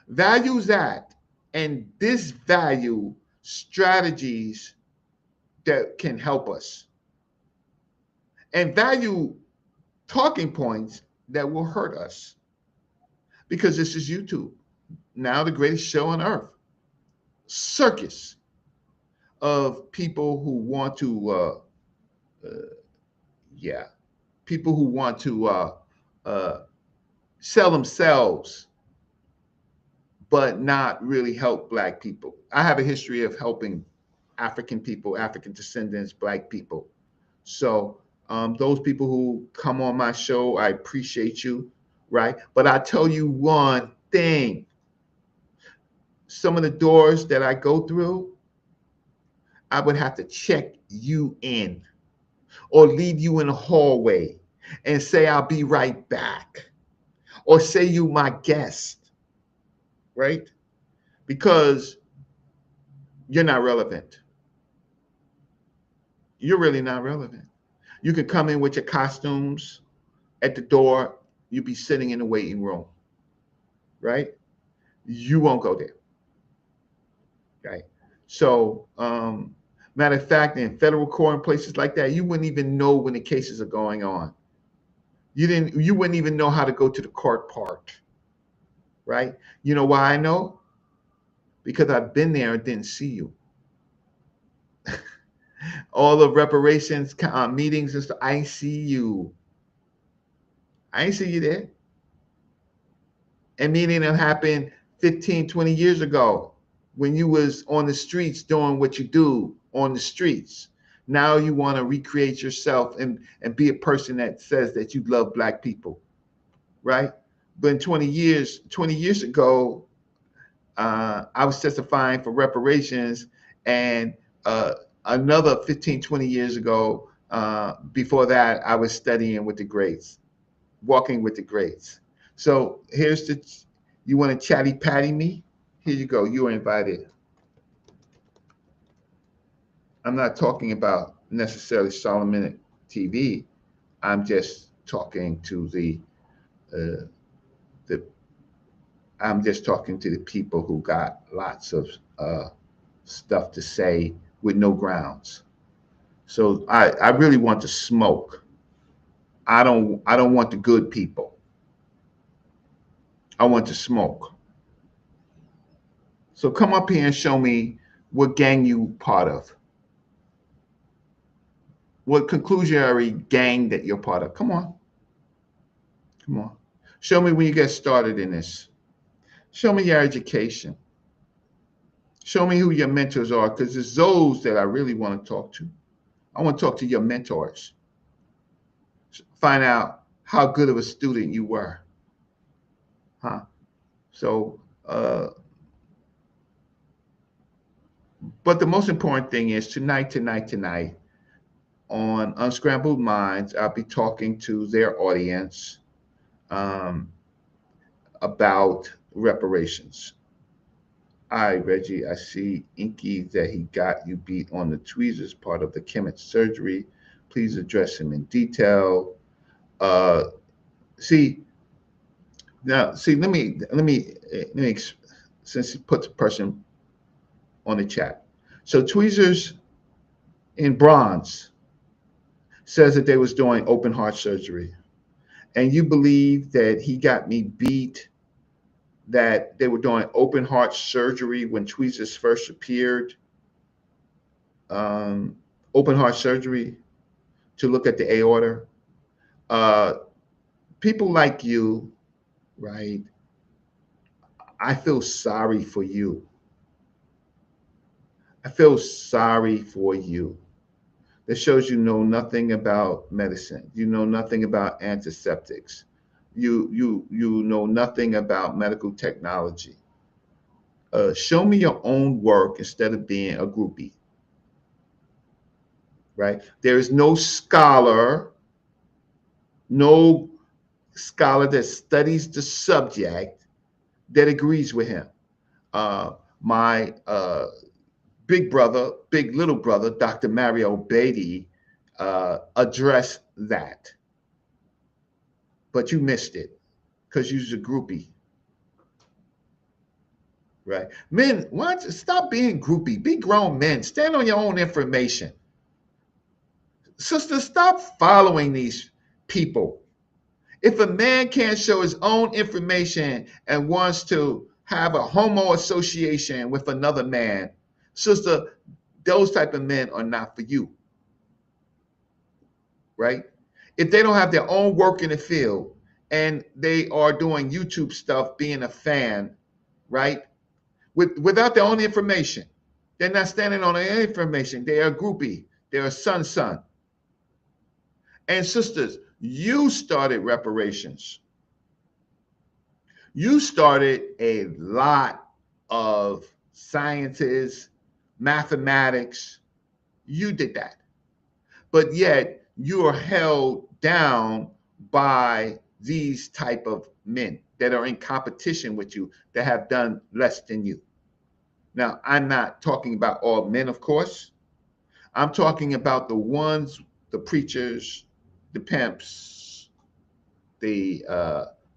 Values that and disvalue strategies that can help us. And value talking points that will hurt us. Because this is YouTube. Now the greatest show on earth. Circus of people who want to people who want to sell themselves but not really help Black people. I have a history of helping African people, African descendants, Black people. So those people who come on my show, I appreciate you, right? But I tell you one thing. Some of the doors that I go through, I would have to check you in or leave you in a hallway and say, I'll be right back, or say you my guest, right? Because you're not relevant. You're really not relevant. You can come in with your costumes at the door. You'll be sitting in the waiting room, right? You won't go there, right? So, matter of fact, in federal court and places like that, you wouldn't even know when the cases are going on. You wouldn't even know how to go to the court part, right? You know why I know? Because I've been there and didn't see you. All the reparations meetings and stuff, I ain't see you. I ain't see you there. And meeting them happened 15, 20 years ago when you was on the streets doing what you do on the streets. Now you want to recreate yourself and be a person that says that you love Black people, right? But 20 years ago, I was testifying for reparations, and another 15, 20 years ago, before that, I was studying with the greats, walking with the greats. So you want to chatty patty me? Here you go. You are invited. I'm not talking about necessarily Solomon TV. I'm just talking to I'm just talking to the people who got lots of stuff to say with no grounds. So I really want to smoke. I don't want the good people. I want to smoke. So come up here and show me what gang you part of. what conclusionary gang that you're part of. Come on. Come on. Show me when you get started in this. Show me your education. Show me who your mentors are, because it's those that I really want to talk to. I want to talk to your mentors. Find out how good of a student you were. Huh? So, but the most important thing is tonight, on Unscrambled Minds, I'll be talking to their audience about reparations. Hi, Reggie. I see Inky that he got you beat on the tweezers part of the Kemet surgery. Please address him in detail. See, let me, since he put the person on the chat. So tweezers in bronze says that they was doing open heart surgery. And you believe that he got me beat, that they were doing open heart surgery when tweezers first appeared. Open heart surgery to look at the aorta. People like you, right? I feel sorry for you. I feel sorry for you. That shows you know nothing about medicine. You know nothing about antiseptics. You know nothing about medical technology. Show me your own work instead of being a groupie. Right? There is no scholar that studies the subject that agrees with him. My big little brother, Dr. Mario Beatty, addressed that. But you missed it because you're a groupie. Right? Men, why don't you stop being groupie? Be grown men. Stand on your own information. Sister, stop following these people. If a man can't show his own information and wants to have a homo association with another man, sister, those type of men are not for you. Right? If they don't have their own work in the field and they are doing YouTube stuff, being a fan, right? Without their own information, they're not standing on their information. They are a groupie. They're a son. And sisters, you started reparations. You started a lot of sciences, mathematics. You did that. But yet you are held down by these type of men that are in competition with you, that have done less than you. Now, I'm not talking about all men, of course. I'm talking about the ones, the preachers, the pimps, the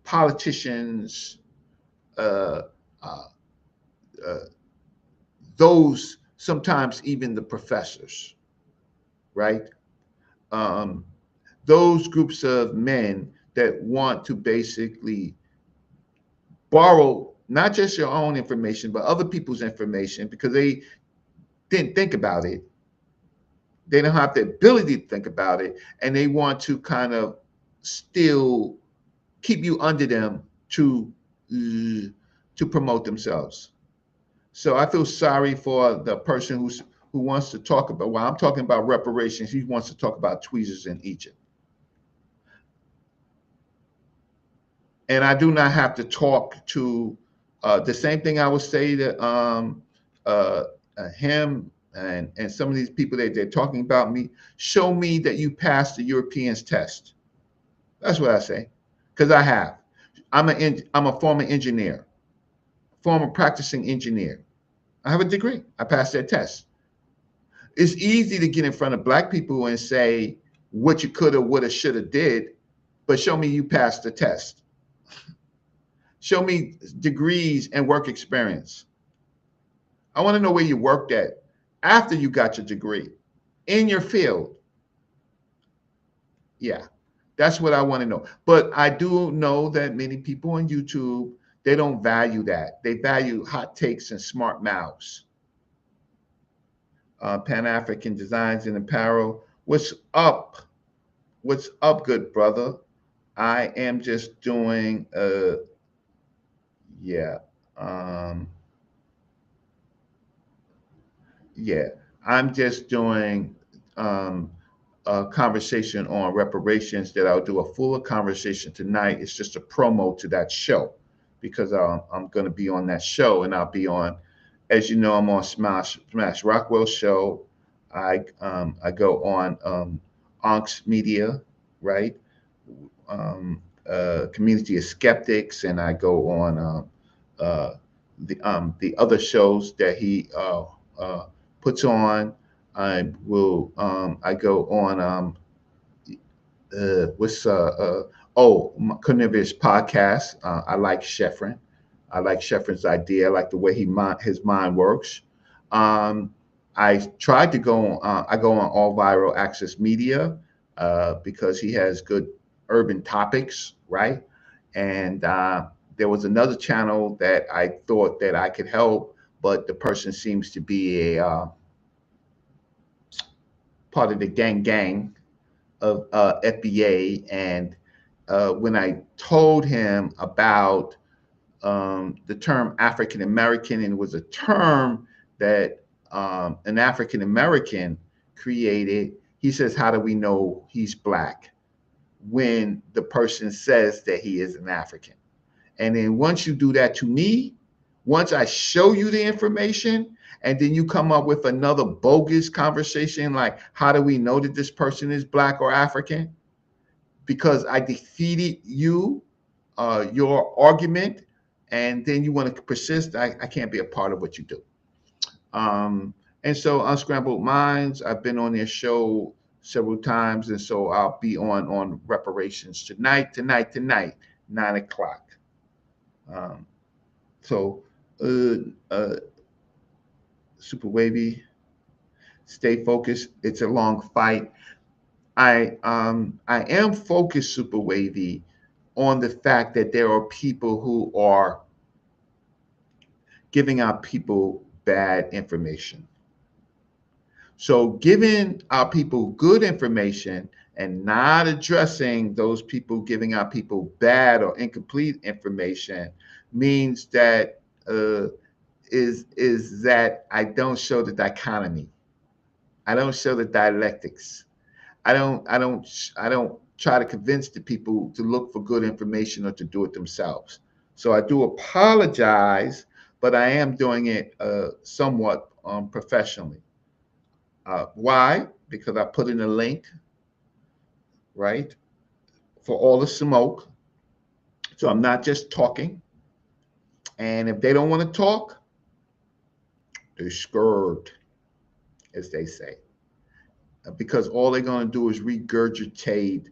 politicians, those, sometimes even the professors, right? Those groups of men that want to basically borrow not just your own information, but other people's information, because they didn't think about it. They don't have the ability to think about it, and they want to kind of still keep you under them to promote themselves. So I feel sorry for the person who wants to talk about, well, I'm talking about reparations. He wants to talk about tweezers in Egypt. And I do not have to talk to the same thing I would say to him and some of these people that they're talking about me. Show me that you passed the Europeans test. That's what I say, because I have. I'm a former engineer, former practicing engineer. I have a degree. I passed that test. It's easy to get in front of black people and say what you coulda, woulda, shoulda did, but show me you passed the test. Show me degrees and work experience. I want to know where you worked at after you got your degree in your field. Yeah, that's what I want to know. But I do know that many people on YouTube, they don't value that. They value hot takes and smart mouths. Pan-African designs and apparel. What's up? What's up, good brother? I am just doing yeah. Um yeah. I'm just doing um a conversation on reparations that I'll do a fuller conversation tonight. It's just a promo to that show because I'm going to be on that show and I'll be on, as you know, I'm on Smash Rockwell show. I go on Onks Media, right? Community of Skeptics, and I go on uh, the other shows that he puts on. I go on what's Carnivorous podcast. I like Sheffrin. I like Sheffrin's idea. I like the way his mind works. Um, I tried to go on. I go on All Viral Access Media because he has good urban topics, right? And there was another channel that I thought that I could help, but the person seems to be a part of the gang of FBA. And when I told him about the term African American, and it was a term that an African American created, he says, "How do we know he's black when the person says that he is an African?" And then once you do that to me, once I show you the information, and then you come up with another bogus conversation like, how do we know that this person is black or African? Because I defeated you, your argument, and then you want to persist. I can't be a part of what you do. And so Unscrambled Minds, I've been on their show several times, and so I'll be on Reparations tonight, 9 o'clock. Um, so, Super Wavy, stay focused. It's a long fight. I am focused, Super Wavy, on the fact that there are people who are giving out people bad information. So giving our people good information and not addressing those people giving out people bad or incomplete information means that is that I don't show the dichotomy. I don't show the dialectics. I don't try to convince the people to look for good information or to do it themselves. So I do apologize, but I am doing it somewhat professionally. Why? Because I put in a link, right, for all the smoke. So I'm not just talking. And if they don't want to talk, they're scared, as they say, because all they're going to do is regurgitate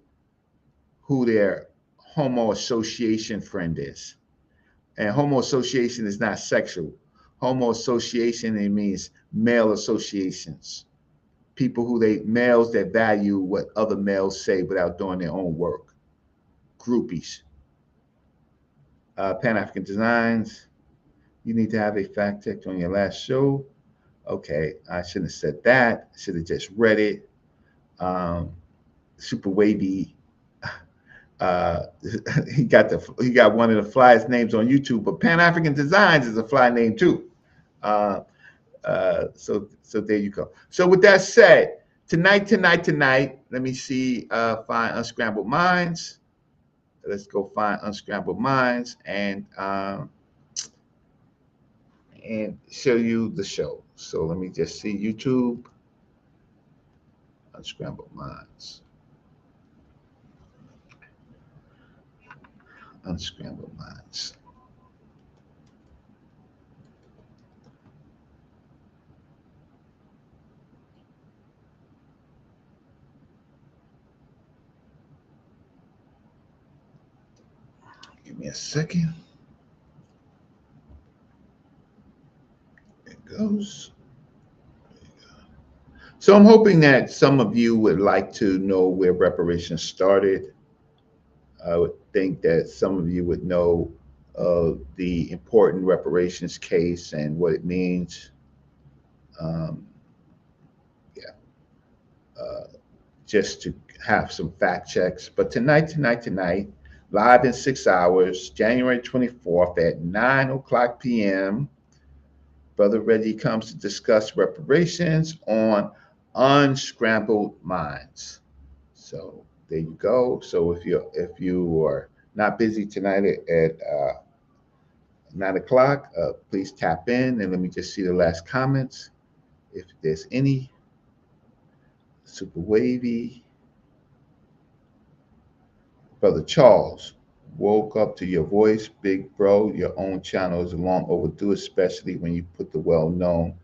who their homo association friend is. And homo association is not sexual. Homo association, it means male associations. People males that value what other males say without doing their own work. Groupies. Pan African Designs. You need to have a fact check on your last show. Okay, I shouldn't have said that. I should have just read it. Super Wavy. He got one of the flyest names on YouTube, but Pan African Designs is a fly name too. So there you go. So with that said, tonight, let me see. Find Unscrambled Minds. Let's go find Unscrambled Minds and show you the show. So let me just see YouTube. Unscrambled Minds. Unscrambled Minds. Give me a second. It goes. So I'm hoping that some of you would like to know where reparations started. I would think that some of you would know the important reparations case and what it means. Um, yeah. just to have some fact checks. But tonight, live in 6 hours, January 24th at 9 o'clock p.m., Brother Reggie comes to discuss reparations on unscrambled minds. So there you go. So if you are not busy tonight at 9 o'clock, please tap in and let me just see the last comments. If there's any, super wavy. Brother Charles, woke up to your voice, big bro. Your own channel is long overdue, especially when you put the well-known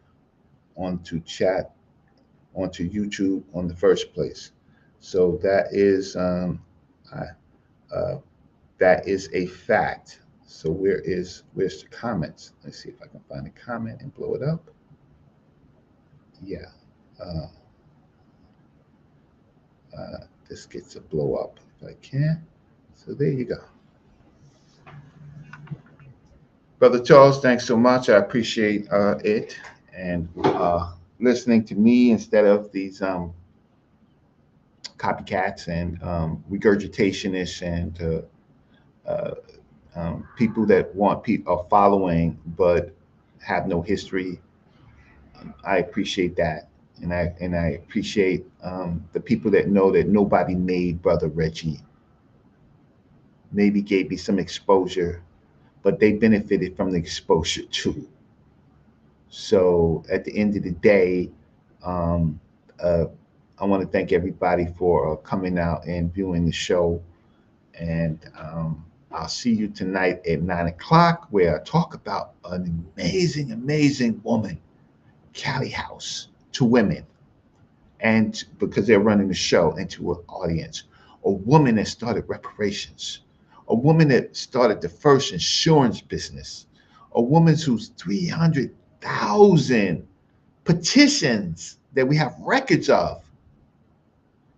onto YouTube on the first place. So uh, that is a fact. So where's the comments? Let's see if I can find a comment and blow it up. Yeah. Uh, this gets a blow up if I can. So there you go. Brother Charles, thanks so much. I appreciate it and listening to me instead of these copycats and regurgitationists and people that want a following but have no history. I appreciate that. And I appreciate the people that know that nobody made Brother Reggie. Maybe gave me some exposure, but they benefited from the exposure too. So at the end of the day, um, uh, I want to thank everybody for coming out and viewing the show. And I'll see you tonight at 9 o'clock, where I talk about an amazing, amazing woman, Callie House, to women, and because they're running the show, and to an audience. A woman that started reparations, a woman that started the first insurance business, a woman whose 300,000 petitions that we have records of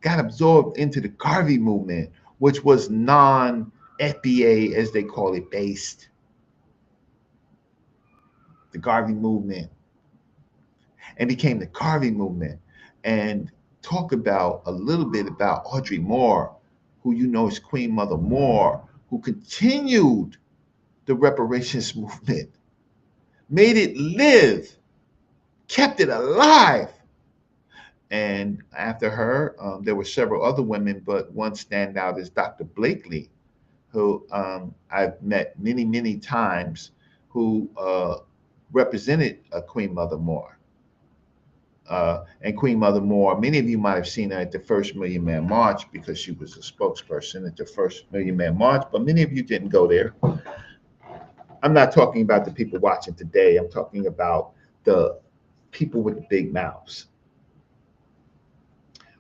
got absorbed into the Garvey movement, which was non-FBA, as they call it, based. The Garvey movement, and became the Garvey movement. And talk about a little bit about Audrey Moore, who you know is Queen Mother Moore, who continued the reparations movement, made it live, kept it alive. And after her, there were several other women, but one standout is Dr. Blakely, who I've met many, many times, who represented Queen Mother Moore. And Queen Mother Moore, many of you might have seen her at the first Million Man March because she was a spokesperson at the first Million Man March, but many of you didn't go there. I'm not talking about the people watching today. I'm talking about the people with the big mouths.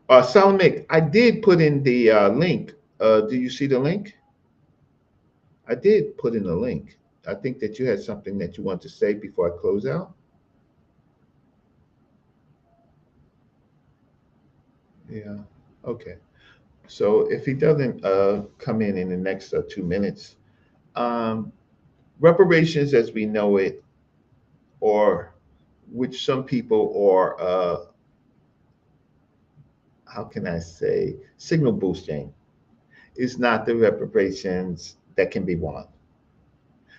Salamic, I did put in the link. Do you see the link? I did put in a link. I think that you had something that you want to say before I close out. Yeah, okay. So if he doesn't come in the next 2 minutes, reparations as we know it, or which some people are, how can I say, signal boosting, is not the reparations that can be won.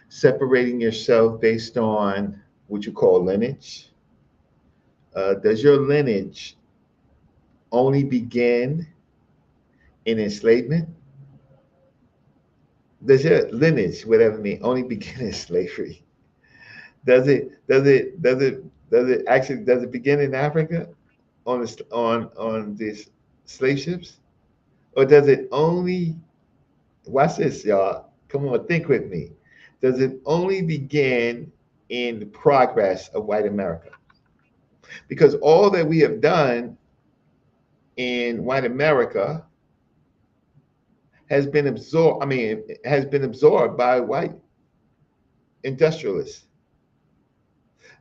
Separating yourself based on what you call lineage. Does your lineage only begin in enslavement? Does your lineage, whatever it means, only begin in slavery? Does it begin in Africa on these slave ships? Or does it only, watch this, y'all, come on, think with me. Does it only begin in the progress of white America? Because all that we have done in white America has been absorbed, by white industrialists.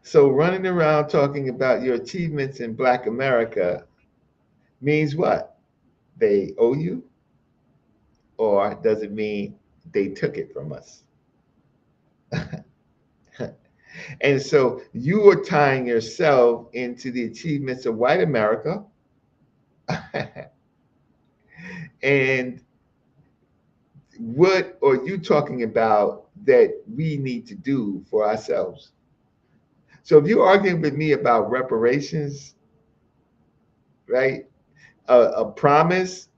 So running around talking about your achievements in Black America means what? They owe you? Or does it mean they took it from us? And so you are tying yourself into the achievements of white America And what are you talking about that we need to do for ourselves? So if you're arguing with me about reparations, right, a promise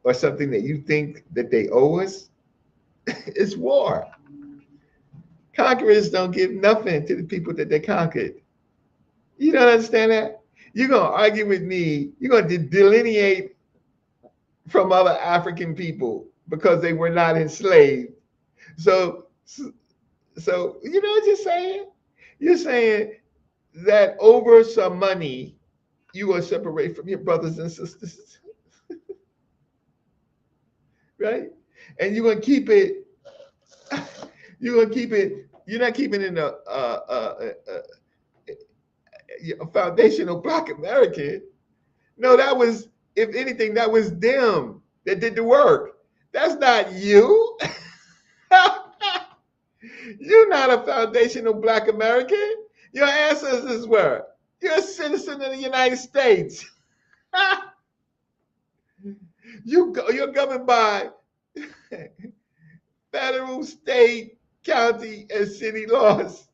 or something that you think that they owe us, it's war. Conquerors don't give nothing to the people that they conquered. You don't understand that? You're going to argue with me. You're going to delineate from other African people because they were not enslaved. So, so you know what you're saying? You're saying that over some money, you will separate from your brothers and sisters, right? And you're going to keep it. You're going to keep it. You're not keeping it in a foundational Black American. No, that was, if anything, that was them that did the work. That's not you. You're not a foundational Black American. Your ancestors were. You're a citizen of the United States. You're governed by federal, state, county, and city laws.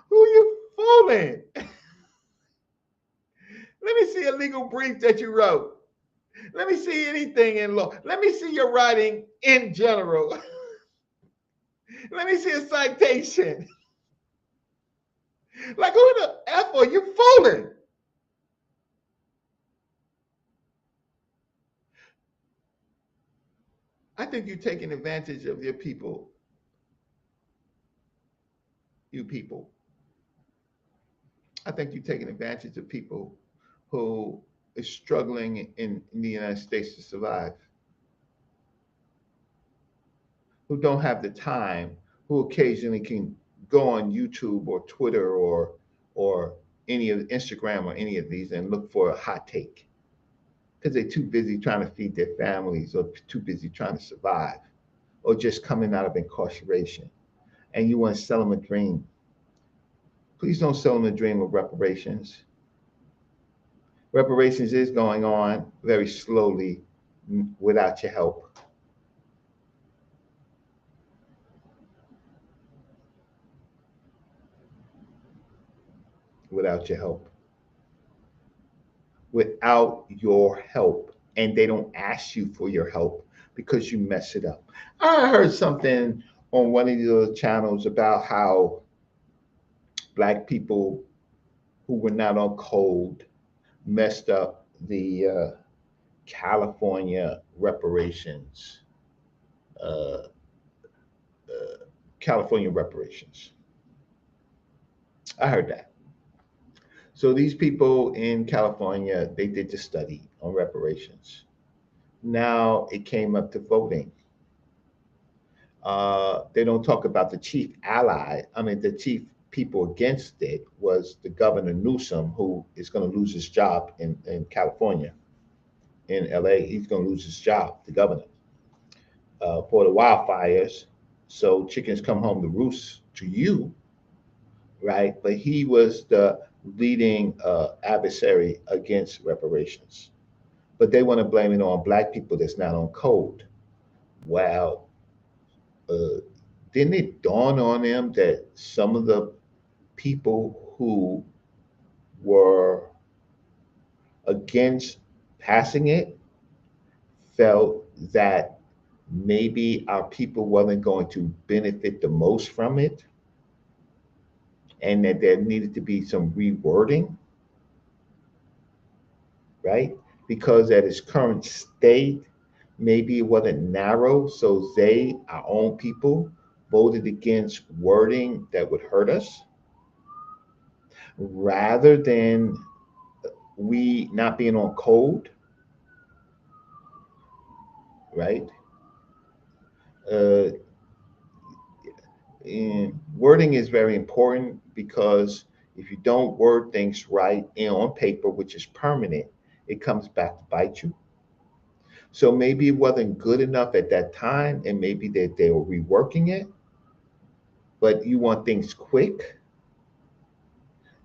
Who are you fooling? Let me see a legal brief that you wrote. Let me see anything in law. Let me see your writing in general. Let me see a citation. Like, who the F are you fooling? I think you're taking advantage of your people. You people. I think you're taking advantage of people who is struggling in the United States to survive, who don't have the time, who occasionally can go on YouTube or Twitter or any of Instagram or any of these and look for a hot take because they're too busy trying to feed their families or too busy trying to survive or just coming out of incarceration. And you want to sell them a dream. Please don't sell them a dream of reparations. Reparations is going on very slowly without your help. Without your help. Without your help. And they don't ask you for your help because you mess it up. I heard something on one of the channels about how Black people who were not on code messed up the California reparations. Uh, California reparations. I heard that. So these people in California, they did the study on reparations. Now it came up to voting. They don't talk about the chief ally. I mean, the chief people against it was the governor Newsom, who is going to lose his job in California, in LA. He's going to lose his job, the governor, for the wildfires. So chickens come home to roost to you, right? But he was the leading adversary against reparations. But they want to blame it on Black people that's not on code. Well, didn't it dawn on them that some of the people who were against passing it felt that maybe our people wasn't going to benefit the most from it and that there needed to be some rewording, right? Because at its current state, maybe it wasn't narrow, so they, our own people, voted against wording that would hurt us rather than we not being on code, right? Uh, and wording is very important because if you don't word things right and on paper, which is permanent, it comes back to bite you. So maybe it wasn't good enough at that time, and maybe they were reworking it, but you want things quick.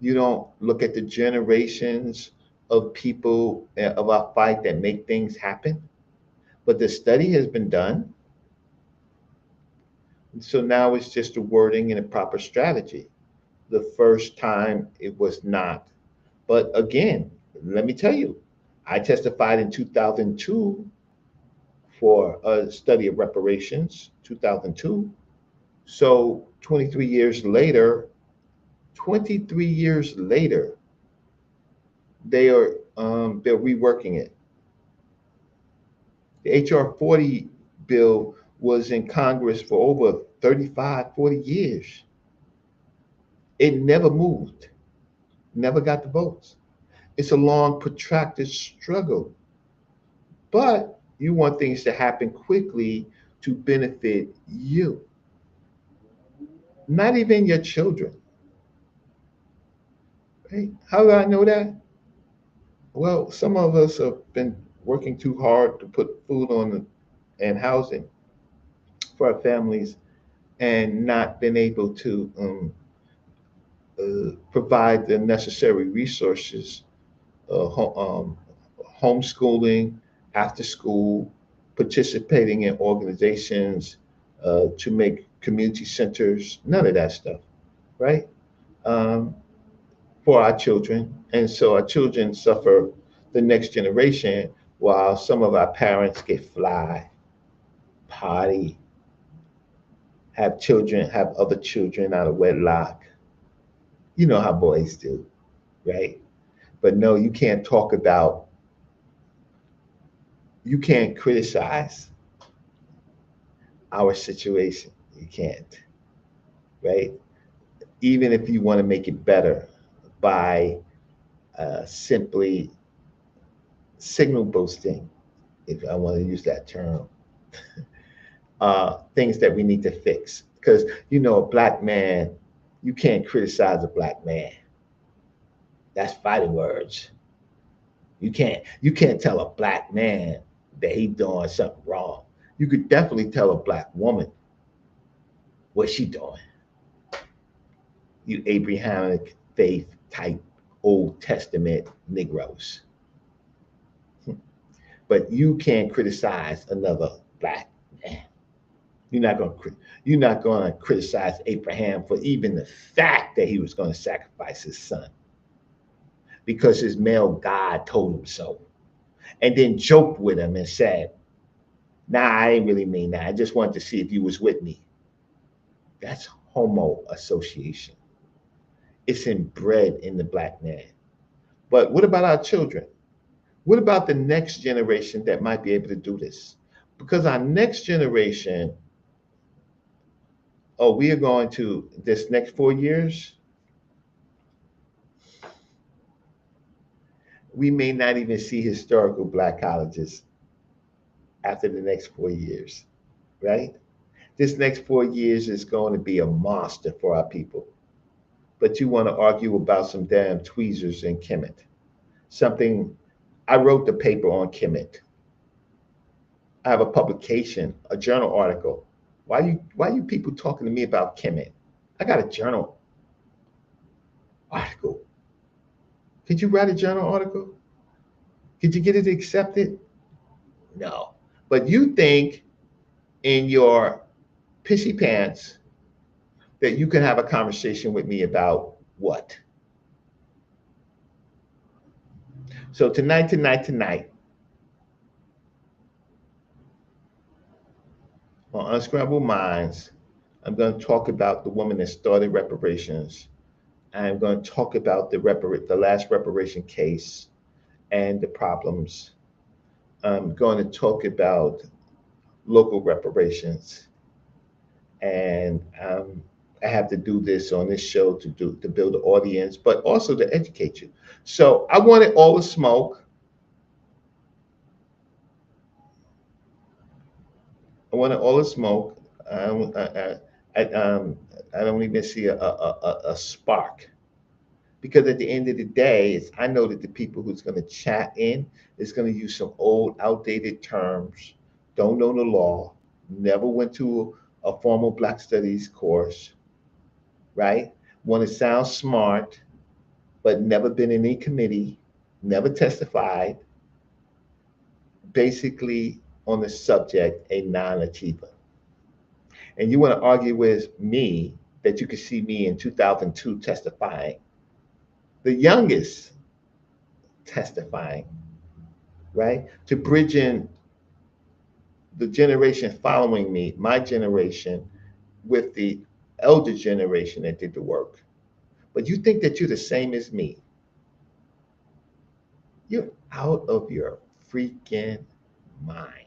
You don't look at the generations of people of our fight that make things happen. but the study has been done. So now it's just the wording and a proper strategy. The first time it was not. But again, let me tell you, I testified in 2002 for a study of reparations, 2002. So 23 years later, they're reworking it. The HR 40 bill was in Congress for over 35, 40 years. It never moved, never got the votes. It's a long, protracted struggle. But you want things to happen quickly to benefit you, not even your children. Right? How do I know that? Well, some of us have been working too hard to put food on and housing for our families and not been able to provide the necessary resources, homeschooling, after school, participating in organizations to make community centers, none of that stuff, right? Um, for our children. And so our children suffer the next generation while some of our parents get fly, party, have children, have other children out of wedlock. You know how boys do, right? But no, you can't criticize our situation. You can't, right? Even if you want to make it better by simply signal boosting, if I want to use that term, things that we need to fix. Because, a black man, you can't criticize a black man. That's fighting words. You can't tell a black man that he's doing something wrong. You could definitely tell a black woman what she doing. You Abrahamic faith type Old Testament Negroes. But you can't criticize another black man. You're not going to criticize Abraham for even the fact that he was going to sacrifice his son because his male God told him so, and then joked with him and said, "Nah, I didn't really mean that. I just wanted to see if you was with me." That's homo association. It's inbred in the black man. But what about our children? What about the next generation that might be able to do this? Because our next generation, we are going to, this next 4 years, we may not even see historical black colleges after the next 4 years, right? This next 4 years is going to be a monster for our people. But you want to argue about some damn tweezers and Kemet. Something, I wrote the paper on Kemet. I have a publication, a journal article. Why you people talking to me about Kemet? I got a journal article. Could you write a journal article? Could you get it accepted? No. But you think in your pissy pants that you can have a conversation with me about what? So tonight, on Unscrambled Minds, I'm going to talk about the woman that started reparations. I'm going to talk about the last reparation case and the problems. I'm going to talk about local reparations, and I have to do this on this show to build an audience, but also to educate you. So I wanted all the smoke. I wanted all the smoke. I don't even see a spark, because at the end of the day, I know that the people who's going to chat in is going to use some old, outdated terms, don't know the law, never went to a formal Black Studies course, right? Want to sound smart, but never been in any committee, never testified. Basically, on the subject a non-achiever. And you want to argue with me that you could see me in 2002 testifying, the youngest testifying, right? To bridge in the generation following me, my generation, with the elder generation that did the work. But you think that you're the same as me. You're out of your freaking mind.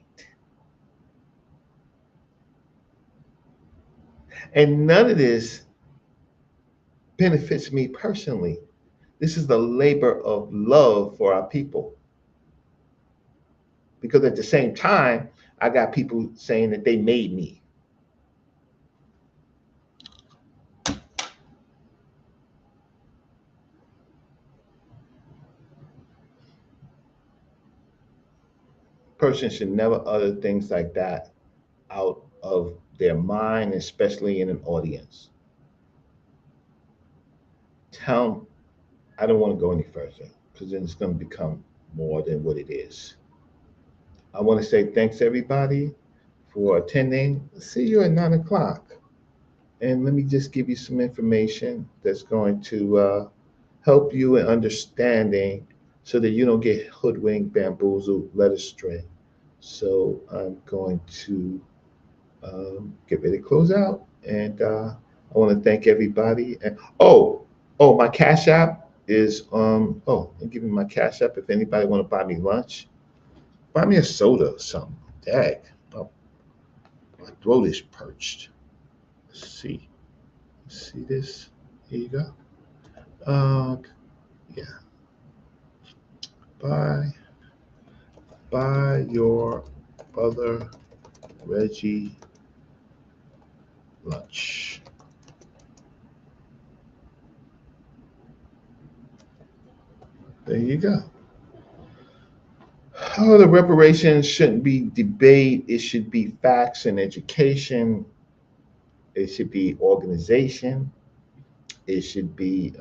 And none of this benefits me personally. This is the labor of love for our people. Because at the same time, I got people saying that they made me. Person should never utter things like that out of their mind, especially in an audience. Tell them, I don't want to go any further because then it's going to become more than what it is. I want to say thanks everybody for attending. See you at 9 o'clock. And let me just give you some information that's going to help you in understanding so that you don't get hoodwinked, bamboozled, led astray. So I'm going to get ready to close out. And I want to thank everybody. And my Cash App is I'll give you my Cash App if anybody want to buy me lunch. Buy me a soda or something. Dang, my throat is perched. Let's see. See this? Here you go. Yeah. Buy your brother Reggie lunch. There you go. Oh, the reparations shouldn't be debate. It should be facts and education. It should be organization. It should be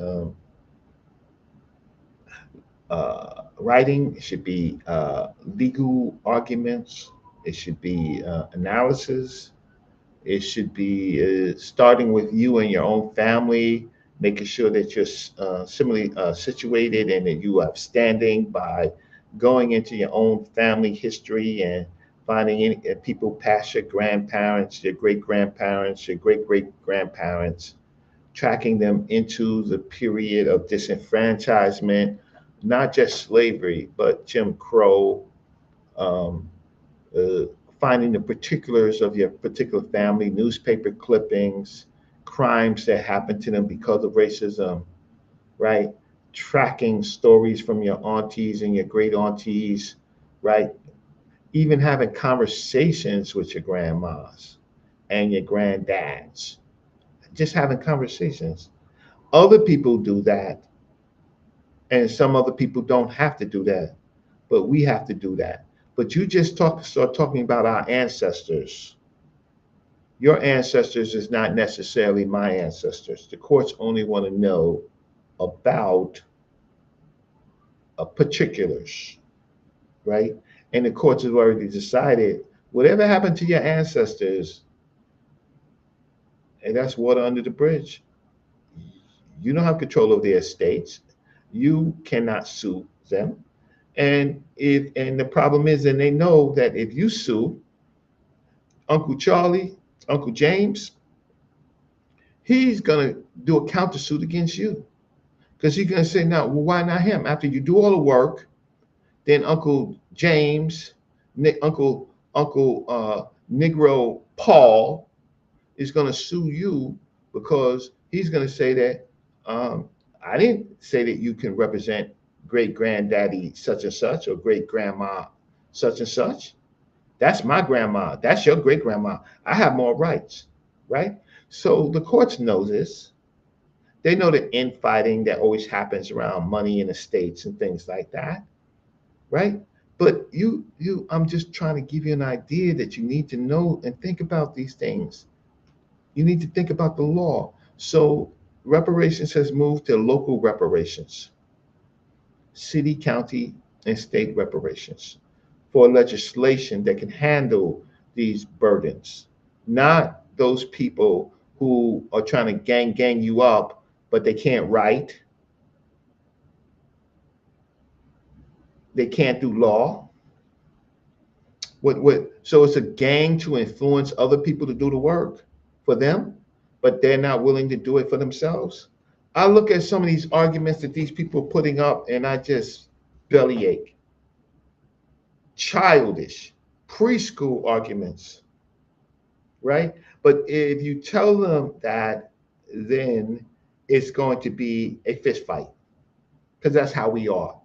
writing. It should be legal arguments. It should be analysis. It should be starting with you and your own family, making sure that you're similarly situated and that you are standing by going into your own family history and finding any people past your grandparents, your great grandparents, your great great grandparents, tracking them into the period of disenfranchisement, not just slavery, but Jim Crow, um, uh, finding the particulars of your particular family, newspaper clippings, crimes that happened to them because of racism, right? Tracking stories from your aunties and your great aunties, right? Even having conversations with your grandmas and your granddads, just having conversations. Other people do that, and some other people don't have to do that, but we have to do that. But you just start talking about our ancestors. Your ancestors is not necessarily my ancestors. The courts only want to know about particulars, right? And the courts have already decided whatever happened to your ancestors, and that's water under the bridge. You don't have control of their estates. You cannot sue them. And the problem is, and they know that if you sue Uncle Charlie, Uncle James, he's gonna do a countersuit against you. Because he's gonna say, now, well, why not him? After you do all the work, then Uncle James, Uncle Negro Paul is gonna sue you because he's gonna say that I didn't say that you can represent great granddaddy such and such or great grandma such and such. That's my grandma. That's your great grandma. I have more rights, right? So the courts know this. They know the infighting that always happens around money in estates and things like that, right? But I'm just trying to give you an idea that you need to know and think about these things. You need to think about the law. So reparations has moved to local reparations, city, county, and state reparations for legislation that can handle these burdens, not those people who are trying to gang you up, but they can't write, they can't do law. So it's a gang to influence other people to do the work for them, but they're not willing to do it for themselves. I look at some of these arguments that these people are putting up and I just bellyache. Childish, preschool arguments, right? But if you tell them that, then it's going to be a fist fight, because that's how we are.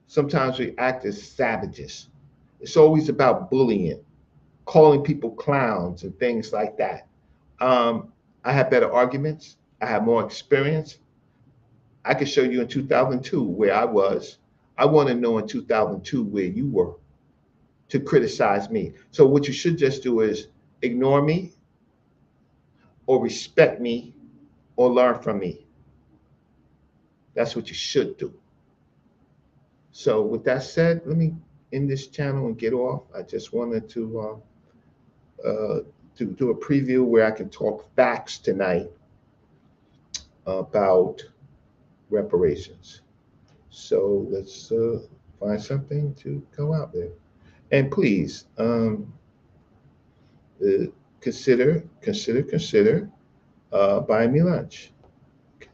Sometimes we act as savages. It's always about bullying, calling people clowns and things like that. I have better arguments. I have more experience. I could show you in 2002 where I was. I want to know in 2002 where you were to criticize me. So what you should just do is ignore me or respect me or learn from me. That's what you should do. So with that said, let me end this channel and get off. I just wanted to do a preview where I can talk facts tonight about reparations. So let's find something to go out there. And please consider buying me lunch. Okay.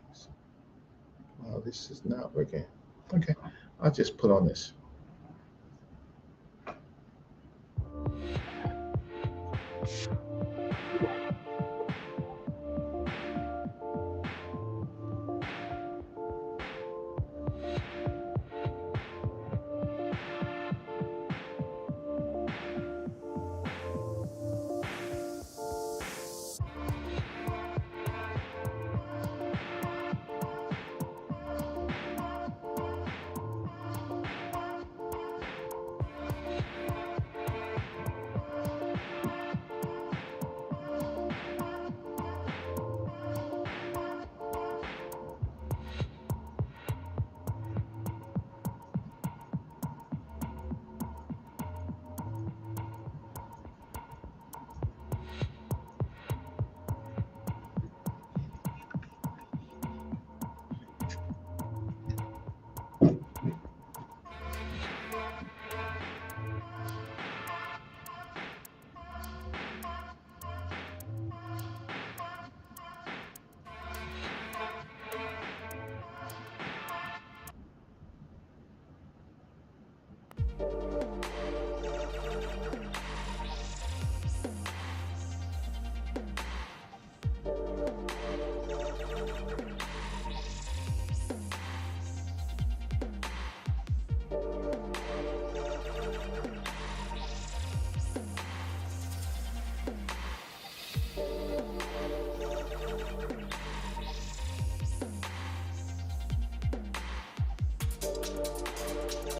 Wow, this is not working. Okay, I'll just put on this.